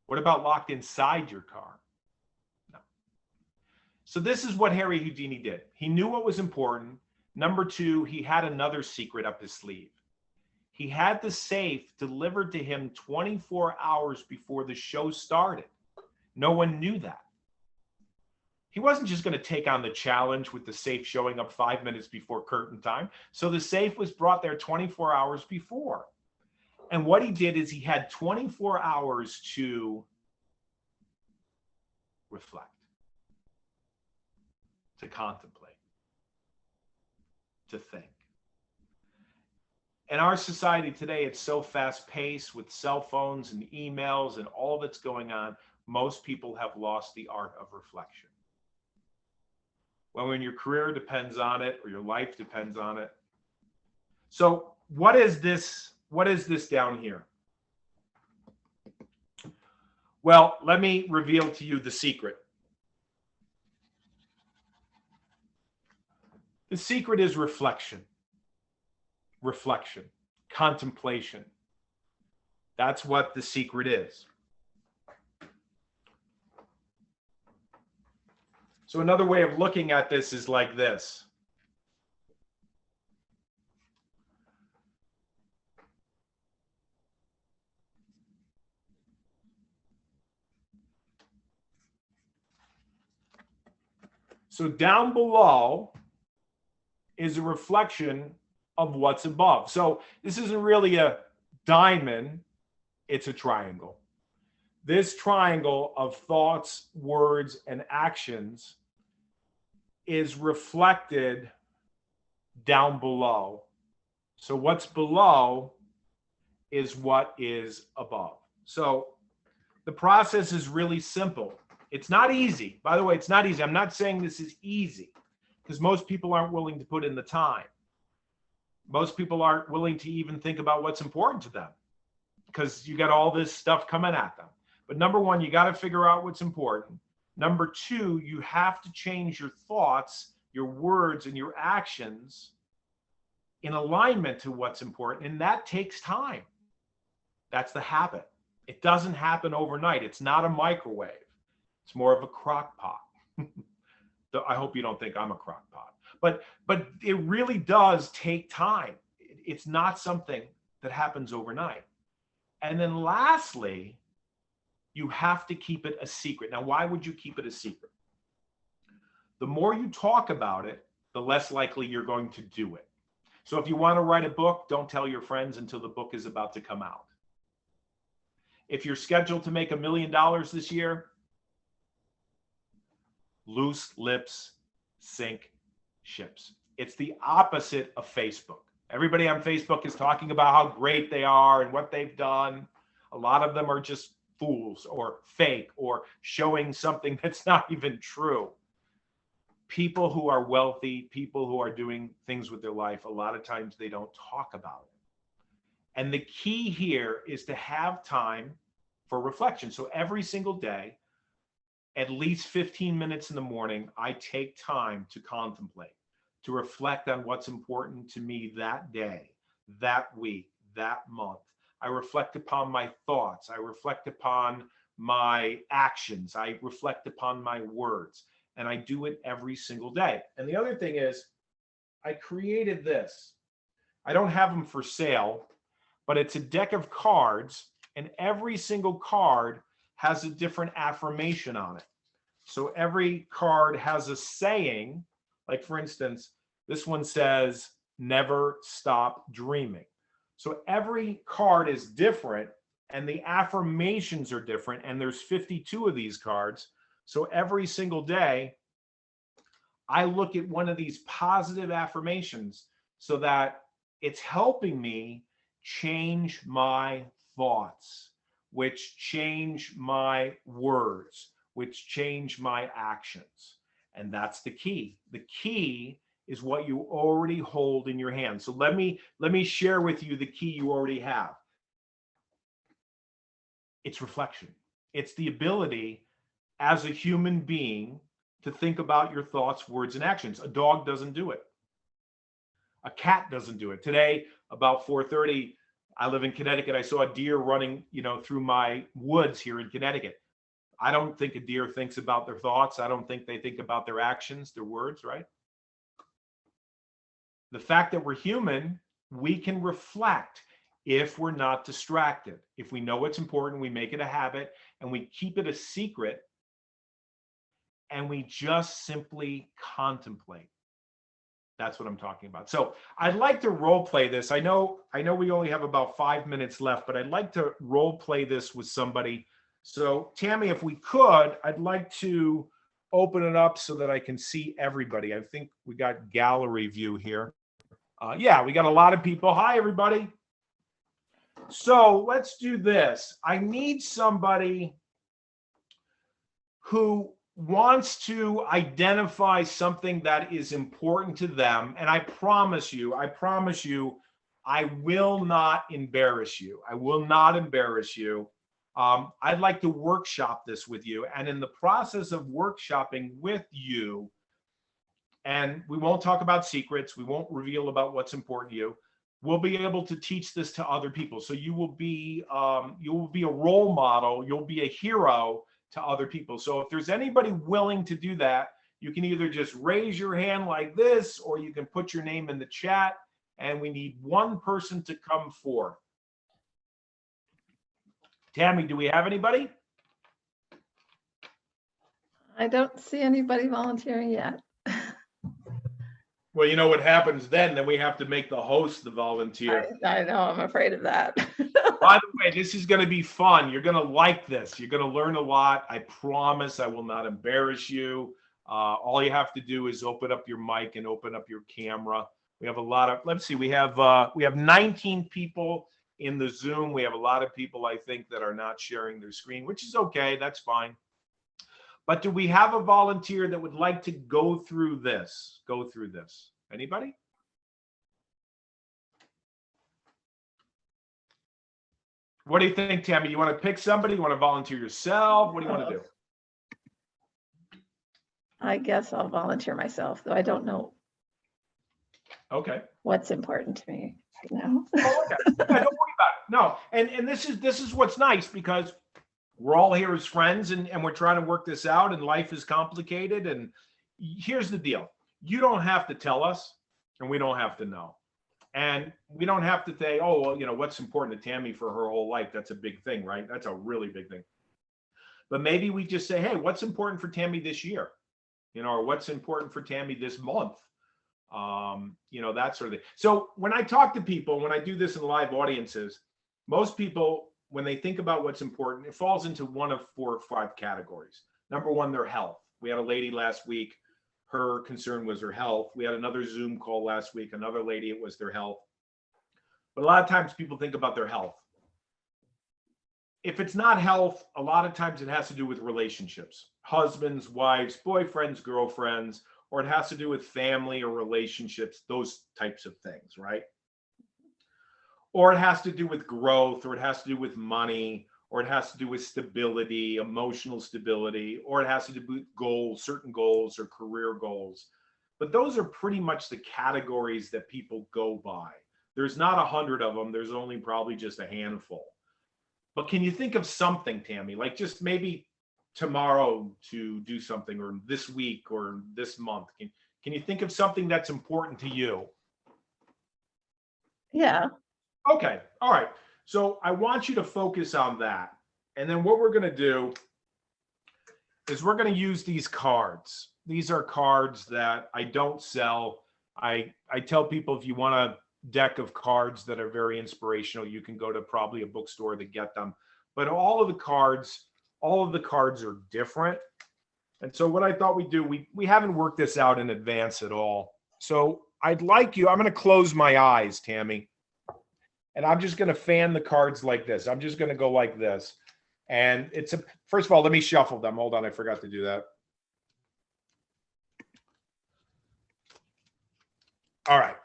What about locked inside your car? No. So this is what Harry Houdini did. He knew what was important. Number 2, he had another secret up his sleeve. He had the safe delivered to him 24 hours before the show started. No one knew that. He wasn't just going to take on the challenge with the safe showing up 5 minutes before curtain time. So the safe was brought there 24 hours before. And what he did is he had 24 hours to reflect, to contemplate, to think. In our society today, it's so fast paced with cell phones and emails and all that's going on. Most people have lost the art of reflection. When your career depends on it or your life depends on it. So what is this? What is this down here? Well, let me reveal to you the secret. The secret is reflection. Reflection, contemplation. That's what the secret is. So another way of looking at this is like this. So down below is a reflection of what's above. So this isn't really a diamond, it's a triangle. This triangle of thoughts, words, and actions is reflected down below. So what's below is what is above. So the process is really simple. It's not easy. By the way, it's not easy. I'm not saying this is easy because most people aren't willing to put in the time. Most people aren't willing to even think about what's important to them because you got all this stuff coming at them. But number one, you got to figure out what's important. Number two, you have to change your thoughts, your words, and your actions in alignment to what's important. And that takes time. That's the habit. It doesn't happen overnight. It's not a microwave. It's more of a crock pot. I hope you don't think I'm a crock pot. But it really does take time. It's not something that happens overnight. And then lastly, you have to keep it a secret. Now, why would you keep it a secret? The more you talk about it, the less likely you're going to do it. So if you want to write a book, don't tell your friends until the book is about to come out. If you're scheduled to make $1 million this year, loose lips sink ships. It's the opposite of Facebook. Everybody on Facebook is talking about how great they are and what they've done. A lot of them are just fools or fake or showing something that's not even true. People who are wealthy, people who are doing things with their life, a lot of times they don't talk about it. And the key here is to have time for reflection. So every single day, at least 15 minutes in the morning, I take time to contemplate, to reflect on what's important to me that day, that week, that month. I reflect upon my thoughts. I reflect upon my actions. I reflect upon my words. And I do it every single day. And the other thing is, I created this. I don't have them for sale, but it's a deck of cards, and every single card has a different affirmation on it. So every card has a saying, like for instance, this one says, never stop dreaming. So every card is different and the affirmations are different. And there's 52 of these cards. So every single day, I look at one of these positive affirmations so that it's helping me change my thoughts, which change my words, which change my actions. And that's the key. The key is what you already hold in your hand. So let me share with you the key you already have. It's reflection. It's the ability as a human being to think about your thoughts, words, and actions. A dog doesn't do it. A cat doesn't do it. Today, about 4:30, I live in Connecticut. I saw a deer running, through my woods here in Connecticut. I don't think a deer thinks about their thoughts. I don't think they think about their actions, their words, right? The fact that we're human, we can reflect if we're not distracted. If we know what's important, we make it a habit and we keep it a secret. and we just simply contemplate. That's what I'm talking about. So I'd like to role play this. I know we only have about 5 minutes left, but I'd like to role play this with somebody. So Tammy, if we could, I'd like to open it up so that I can see everybody. I think we got gallery view here. Yeah, we got a lot of people. Hi, everybody. So let's do this. I need somebody who wants to identify something that is important to them. And I promise you, I will not embarrass you. I will not embarrass you. I'd like to workshop this with you. And in the process of workshopping with you, and we won't talk about secrets, we won't reveal about what's important to you, we'll be able to teach this to other people. So you will be a role model, you'll be a hero to other people. So if there's anybody willing to do that, you can either just raise your hand like this, or you can put your name in the chat, and we need one person to come forth. Tammy, do we have anybody? I don't see anybody volunteering yet. Well, you know what happens then we have to make the host the volunteer. I know, I'm afraid of that. By the way, this is going to be fun. You're going to like this. You're going to learn a lot. I promise I will not embarrass you. All you have to do is open up your mic and open up your camera. We have a lot of, let's see, we have 19 people in the Zoom. We have a lot of people, I think, that are not sharing their screen, which is okay. That's fine. But do we have a volunteer that would like to go through this? Go through this. Anybody? What do you think, Tammy? You want to pick somebody? You want to volunteer yourself? What do you want to do? I guess I'll volunteer myself, though I don't know. Okay. What's important to me right now. Oh, okay. Yeah, don't worry about it. No, and this is what's nice, because we're all here as friends, and we're trying to work this out, and life is complicated. And here's the deal. You don't have to tell us, and we don't have to know. And we don't have to say, oh, well, you know, what's important to Tammy for her whole life? That's a big thing, right? That's a really big thing. But maybe we just say, hey, what's important for Tammy this year? You know, or what's important for Tammy this month? You know, that sort of thing. So when I talk to people, when I do this in live audiences, most people, when they think about what's important, it falls into one of 4 or 5 categories. Number one, their health. We had a lady last week, her concern was her health. We had another Zoom call last week, another lady, it was their health. But a lot of times people think about their health. If it's not health, a lot of times it has to do with relationships, husbands, wives, boyfriends, girlfriends, or it has to do with family or relationships, those types of things, right? Or it has to do with growth, or it has to do with money, or it has to do with stability, emotional stability, or it has to do with goals, certain goals or career goals. But those are pretty much the categories that people go by. There's not 100 of them. There's only probably just a handful. But can you think of something, Tammy, like just maybe tomorrow to do something, or this week or this month? Can you think of something that's important to you? Yeah. Okay. All right. So I want you to focus on that. And then what we're going to do is we're going to use these cards. These are cards that I don't sell. I tell people, if you want a deck of cards that are very inspirational, you can go to probably a bookstore to get them. But all of the cards are different. And so what I thought we'd do, we haven't worked this out in advance at all. So I'd like you, I'm going to close my eyes, Tammy. And I'm just going to fan the cards like this. I'm just going to go like this. And first of all, let me shuffle them. Hold on. I forgot to do that. All right.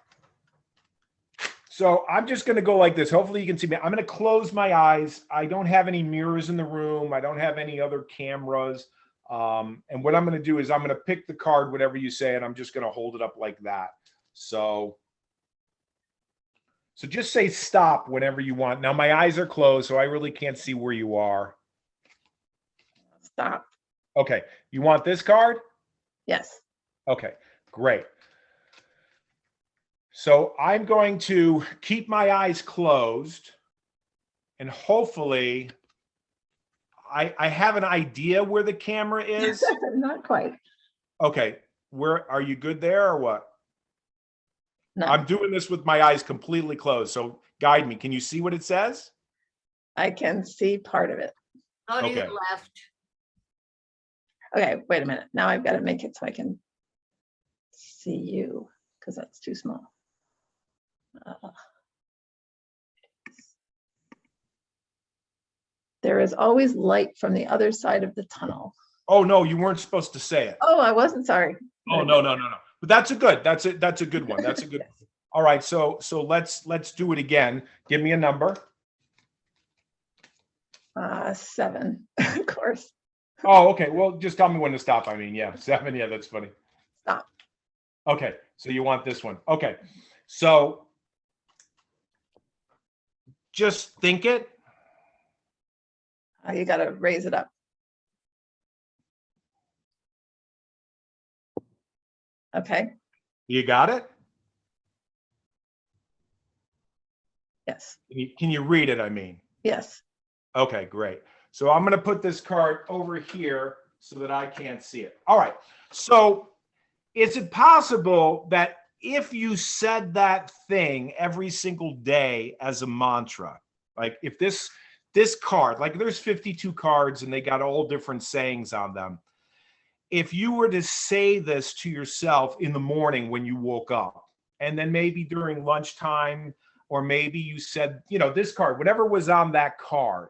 So I'm just going to go like this. Hopefully you can see me. I'm going to close my eyes. I don't have any mirrors in the room. I don't have any other cameras. And what I'm going to do is I'm going to pick the card, whatever you say, and I'm just going to hold it up like that. So just say stop whenever you want. Now my eyes are closed, so I really can't see where you are. Stop. Okay. You want this card? Yes. Okay, great. So I'm going to keep my eyes closed, and hopefully I have an idea where the camera is. Not quite. Okay. Where are you good there or what? No, I'm doing this with my eyes completely closed. So guide me. Can you see what it says? I can see part of it. Go to your Okay. left. Okay, wait a minute. Now I've got to make it so I can see you because that's too small. There is always light from the other side of the tunnel. Oh no, you weren't supposed to say it. Oh, I wasn't sorry. Oh no. But that's a good. That's a good one. That's a good. Yes. All right. So let's do it again. Give me a number. 7, of course. Oh, okay. Well, just tell me when to stop. I mean, yeah, 7. Yeah, that's funny. Stop. Okay. So you want this one. Okay. So just think it. You got to raise it up. Okay. You got it? Yes. Can you read it? I mean. Yes. Okay, great. So I'm going to put this card over here so that I can't see it. All right. So is it possible that if you said that thing every single day as a mantra, like if this card, like there's 52 cards and they got all different sayings on them. If you were to say this to yourself in the morning when you woke up, and then maybe during lunchtime, or maybe you said, this card, whatever was on that card,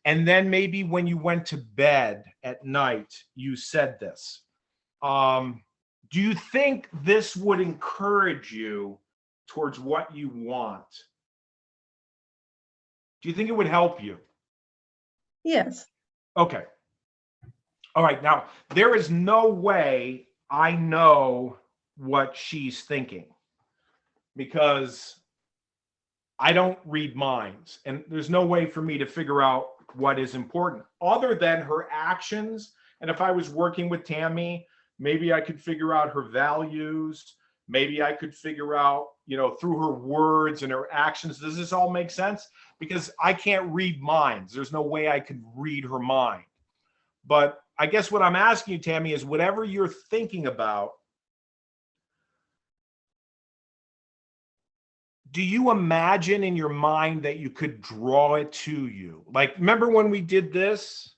and then maybe when you went to bed at night, you said this. Do you think this would encourage you towards what you want? Do you think it would help you? Yes. Okay. All right. Now, there is no way I know what she's thinking because I don't read minds, and there's no way for me to figure out what is important other than her actions. And if I was working with Tammy, maybe I could figure out her values. Maybe I could figure out, through her words and her actions. Does this all make sense? Because I can't read minds. There's no way I could read her mind. But I guess what I'm asking you, Tammy, is whatever you're thinking about, do you imagine in your mind that you could draw it to you? Like, remember when we did this?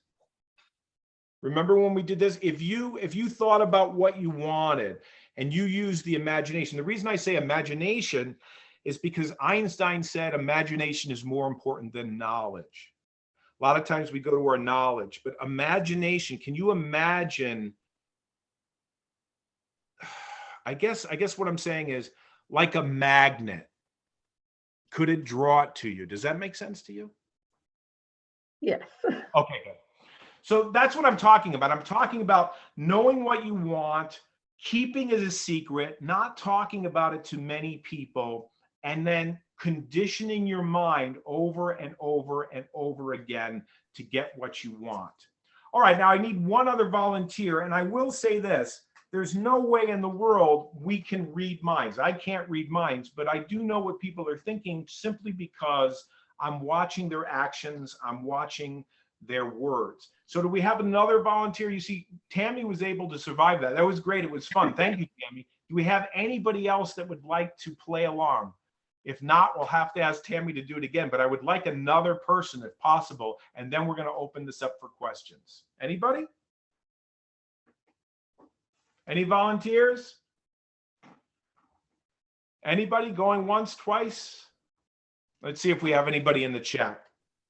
Remember when we did this? If you thought about what you wanted and you used the imagination, the reason I say imagination is because Einstein said imagination is more important than knowledge. A lot of times we go to our knowledge, but imagination, can you imagine? I guess what I'm saying is like a magnet. Could it draw it to you? Does that make sense to you? Yes. Okay, good. So that's what I'm talking about. I'm talking about knowing what you want, keeping it a secret, not talking about it to many people, and then conditioning your mind over and over and over again to get what you want. All right, now I need one other volunteer, and I will say this. There's no way in the world we can read minds. I can't read minds, but I do know what people are thinking simply because I'm watching their actions. I'm watching their words. So do we have another volunteer? You see, Tammy was able to survive that. That was great. It was fun. Thank you, Tammy. Do we have anybody else that would like to play along? If not, we'll have to ask Tammy to do it again, but I would like another person if possible, and then we're going to open this up for questions. Anybody? Any volunteers? Anybody going once, twice? Let's see if we have anybody in the chat.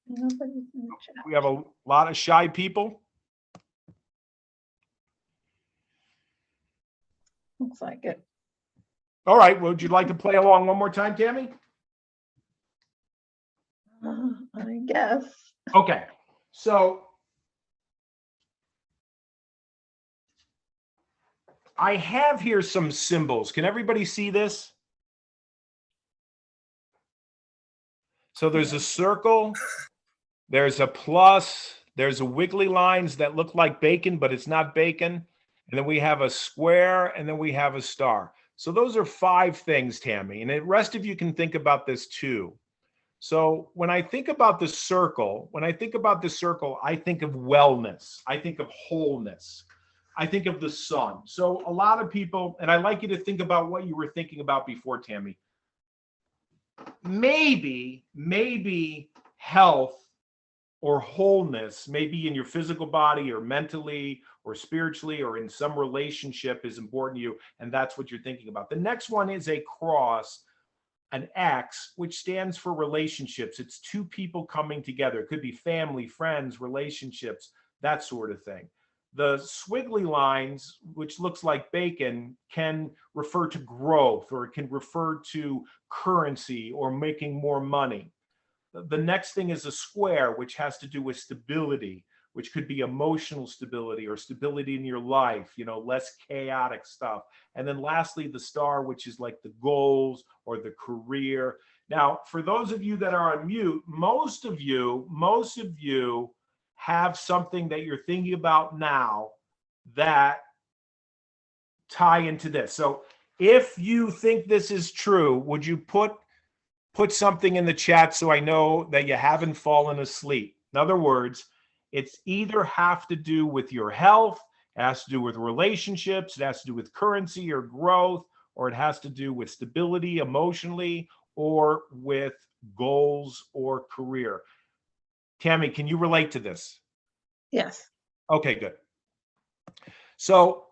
Nobody's in the chat. We have a lot of shy people. Looks like it. All right. Would you like to play along one more time, Tammy? I guess. Okay. So I have here some symbols. Can everybody see this? So there's a circle, there's a plus, there's a wiggly lines that look like bacon, but it's not bacon. And then we have a square, and then we have a star. So those are 5 things, Tammy. And the rest of you can think about this too. So when I think about the circle, I think of wellness. I think of wholeness. I think of the sun. So a lot of people, and I'd like you to think about what you were thinking about before, Tammy. Maybe health or wholeness, maybe in your physical body or mentally or spiritually or in some relationship is important to you. And that's what you're thinking about. The next one is a cross, an X, which stands for relationships. It's two people coming together. It could be family, friends, relationships, that sort of thing. The squiggly lines, which looks like bacon, can refer to growth, or it can refer to currency or making more money. The next thing is a square, which has to do with stability, which could be emotional stability or stability in your life, less chaotic stuff. And then lastly, the star, which is like the goals or the career. Now, for those of you that are on mute, most of you have something that you're thinking about now that tie into this. So if you think this is true, would you put something in the chat so I know that you haven't fallen asleep? In other words, it's either have to do with your health, it has to do with relationships, it has to do with currency or growth, or it has to do with stability emotionally, or with goals or career. Tammy, can you relate to this? Yes. Okay, good. So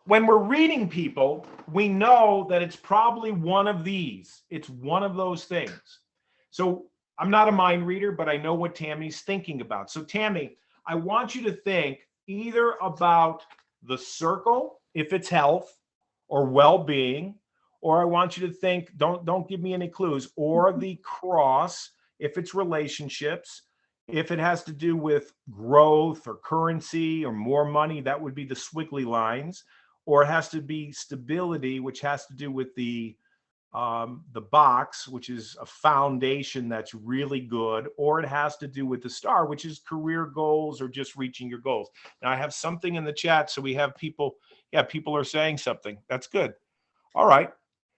when we're reading people, we know that it's probably one of these. It's one of those things. So I'm not a mind reader, but I know what Tammy's thinking about. So Tammy, I want you to think either about the circle, if it's health or well-being, or I want you to think, don't give me any clues, or the cross, if it's relationships. If it has to do with growth or currency or more money, that would be the squiggly lines. Or it has to be stability, which has to do with the box, which is a foundation that's really good. Or it has to do with the star, which is career goals or just reaching your goals. Now I have something in the chat, so we have people. Yeah, people are saying something. That's good. All right.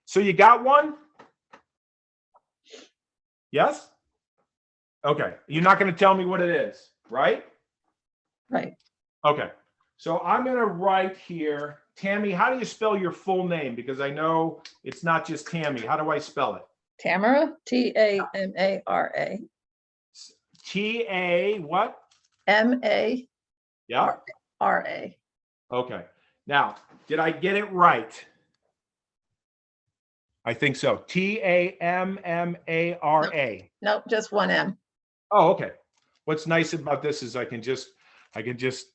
So you got one? Yes? Okay. You're not going to tell me what it is, right? Right. Okay. So I'm going to write here, Tammy, how do you spell your full name? Because I know it's not just Tammy. How do I spell it? Tamara, Tamara. T-A what? M-A-R-A. Yeah. Okay. Now, did I get it right? I think so. Tammara. Nope, just one M. Oh, okay. What's nice about this is I can just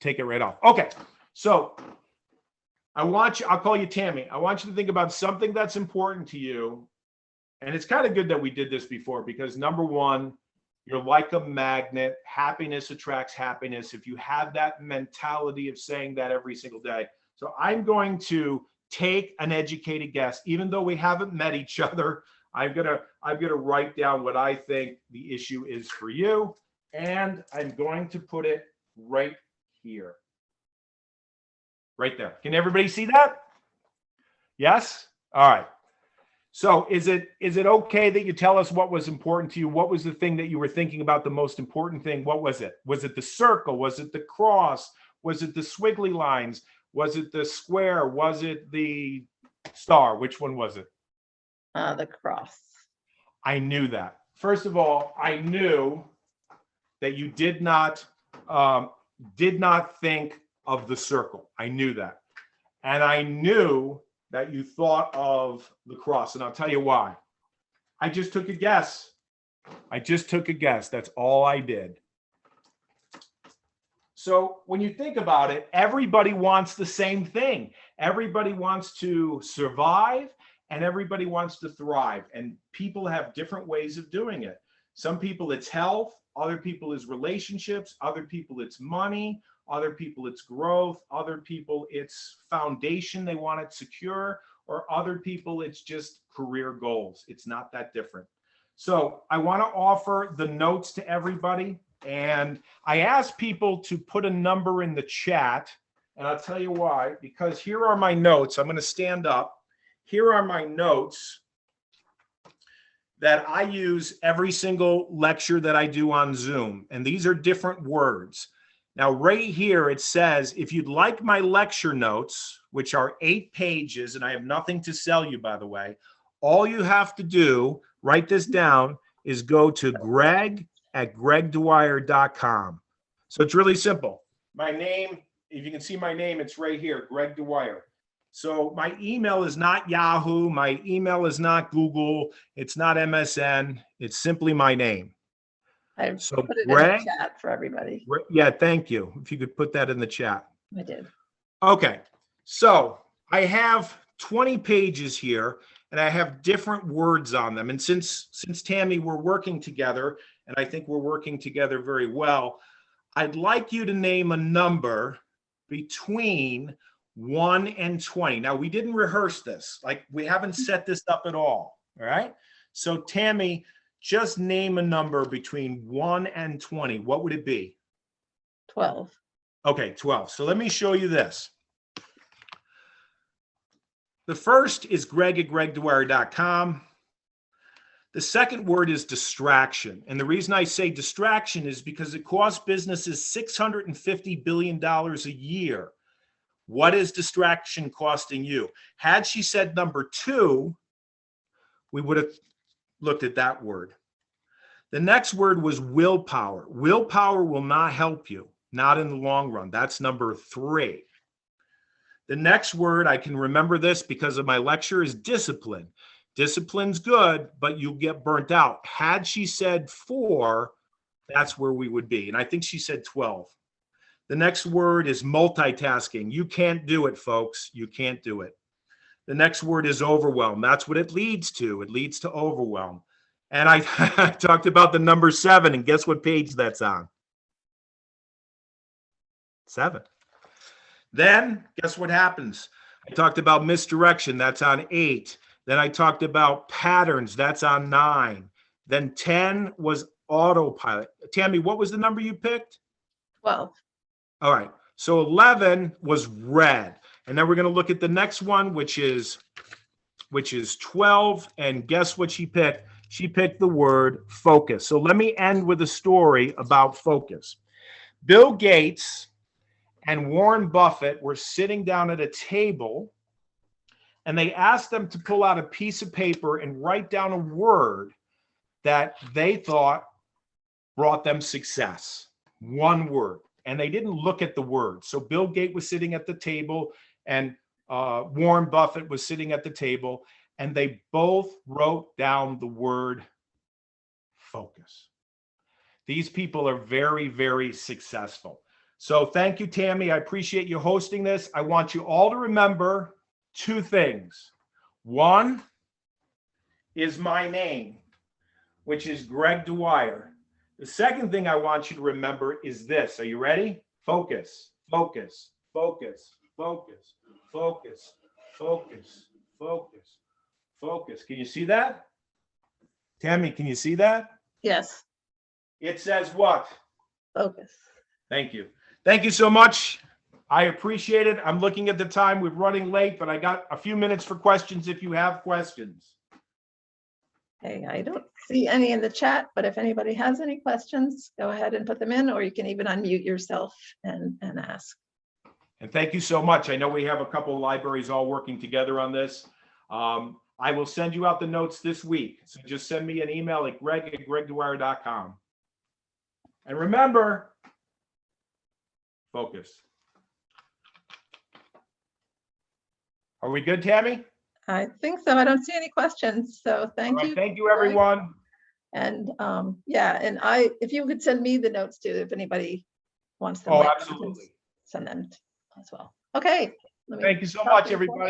take it right off. Okay. So I'll call you Tammy. I want you to think about something that's important to you. And it's kind of good that we did this before, because number one, you're like a magnet. Happiness attracts happiness. If you have that mentality of saying that every single day. So I'm going to take an educated guess, even though we haven't met each other. I'm gonna write down what I think the issue is for you, and I'm going to put it right here, right there. Can everybody see that? Yes. All right. So is it okay that you tell us what was important to you? What was the thing that you were thinking about, the most important thing? What was it? Was it the circle? Was it the cross? Was it the squiggly lines? Was it the square? Was it the star? Which one was it? The cross. I knew that. First of all, I knew that you did not think of the circle. I knew that. And I knew that you thought of the cross. And I'll tell you why. I just took a guess. That's all I did. So when you think about it, everybody wants the same thing. Everybody wants to survive, and everybody wants to thrive. And people have different ways of doing it. Some people it's health, other people it's relationships, other people it's money, other people it's growth, other people it's foundation they want it secure, or other people it's just career goals. It's not that different. So I want to offer the notes to everybody. And I asked people to put a number in the chat, and I'll tell you why, because here are my notes. I'm going to stand up. Here are my notes. that I use every single lecture that I do on Zoom. And these are different words. Now, right here, it says, if you'd like my lecture notes, which are 8 pages, and I have nothing to sell you, by the way, all you have to do, write this down, is go to greg@gregdwyer.com. So it's really simple. My name, if you can see my name, it's right here, Greg Dwyer. So my email is not Yahoo. My email is not Google. It's not MSN. It's simply my name. I've So put it Greg, in the chat for everybody. yeah, thank you. If you could put that in the chat. I did. Okay. So I have 20 pages here and I have different words on them. And since Tammy, we're working together, and I think we're working together very well, I'd like you to name a number between 1 and 20. Now, we didn't rehearse this. Like, we haven't set this up at all. All right. So Tammy, just name a number between 1 and 20. What would it be? 12. Okay, 12. So let me show you this. The first is greg@gregdwyer.com. The second word is distraction. And the reason I say distraction is because it costs businesses $650 billion a year. What is distraction costing you? Had she said number 2, we would have looked at that word. The next word was willpower. Willpower will not help you, not in the long run. That's number 3. The next word, I can remember this because of my lecture, is discipline. Discipline's good, but you'll get burnt out. Had she said 4, that's where we would be. And I think she said 12. The next word is multitasking. You can't do it, folks. You can't do it. The next word is overwhelm. That's what it leads to. It leads to overwhelm. And I talked about the number 7, and guess what page that's on? 7. Then guess what happens? I talked about misdirection. That's on 8. Then I talked about patterns. That's on 9. Then 10 was autopilot. Tammy, what was the number you picked? 12. All right. So 11 was red. And then we're going to look at the next one, which is 12. And guess what she picked? She picked the word focus. So let me end with a story about focus. Bill Gates and Warren Buffett were sitting down at a table, and they asked them to pull out a piece of paper and write down a word that they thought brought them success. One word. And they didn't look at the word. So Bill Gates was sitting at the table, and Warren Buffett was sitting at the table, and they both wrote down the word focus. These people are very, very successful. So thank you, Tammy. I appreciate you hosting this. I want you all to remember 2 things. One is my name, which is Greg Dwyer. The second thing I want you to remember is this. Are you ready? Focus, focus, focus, focus, focus, focus, focus, focus. Can you see that? Tammy, can you see that? Yes. It says what? Focus. Thank you. Thank you so much. I appreciate it. I'm looking at the time. We're running late, but I got a few minutes for questions if you have questions. Hey, I don't see any in the chat, but if anybody has any questions, go ahead and put them in, or you can even unmute yourself and ask. And thank you so much. I know we have a couple of libraries all working together on this. I will send you out the notes this week. So just send me an email at greg@gregdwyer.com. And remember, focus. Are we good, Tammy? I think so. I don't see any questions. So thank you. Thank you, everyone. And yeah, and if you could send me the notes too, if anybody wants them. Oh, later, absolutely. send them as well. Okay. Thank you so much, everybody.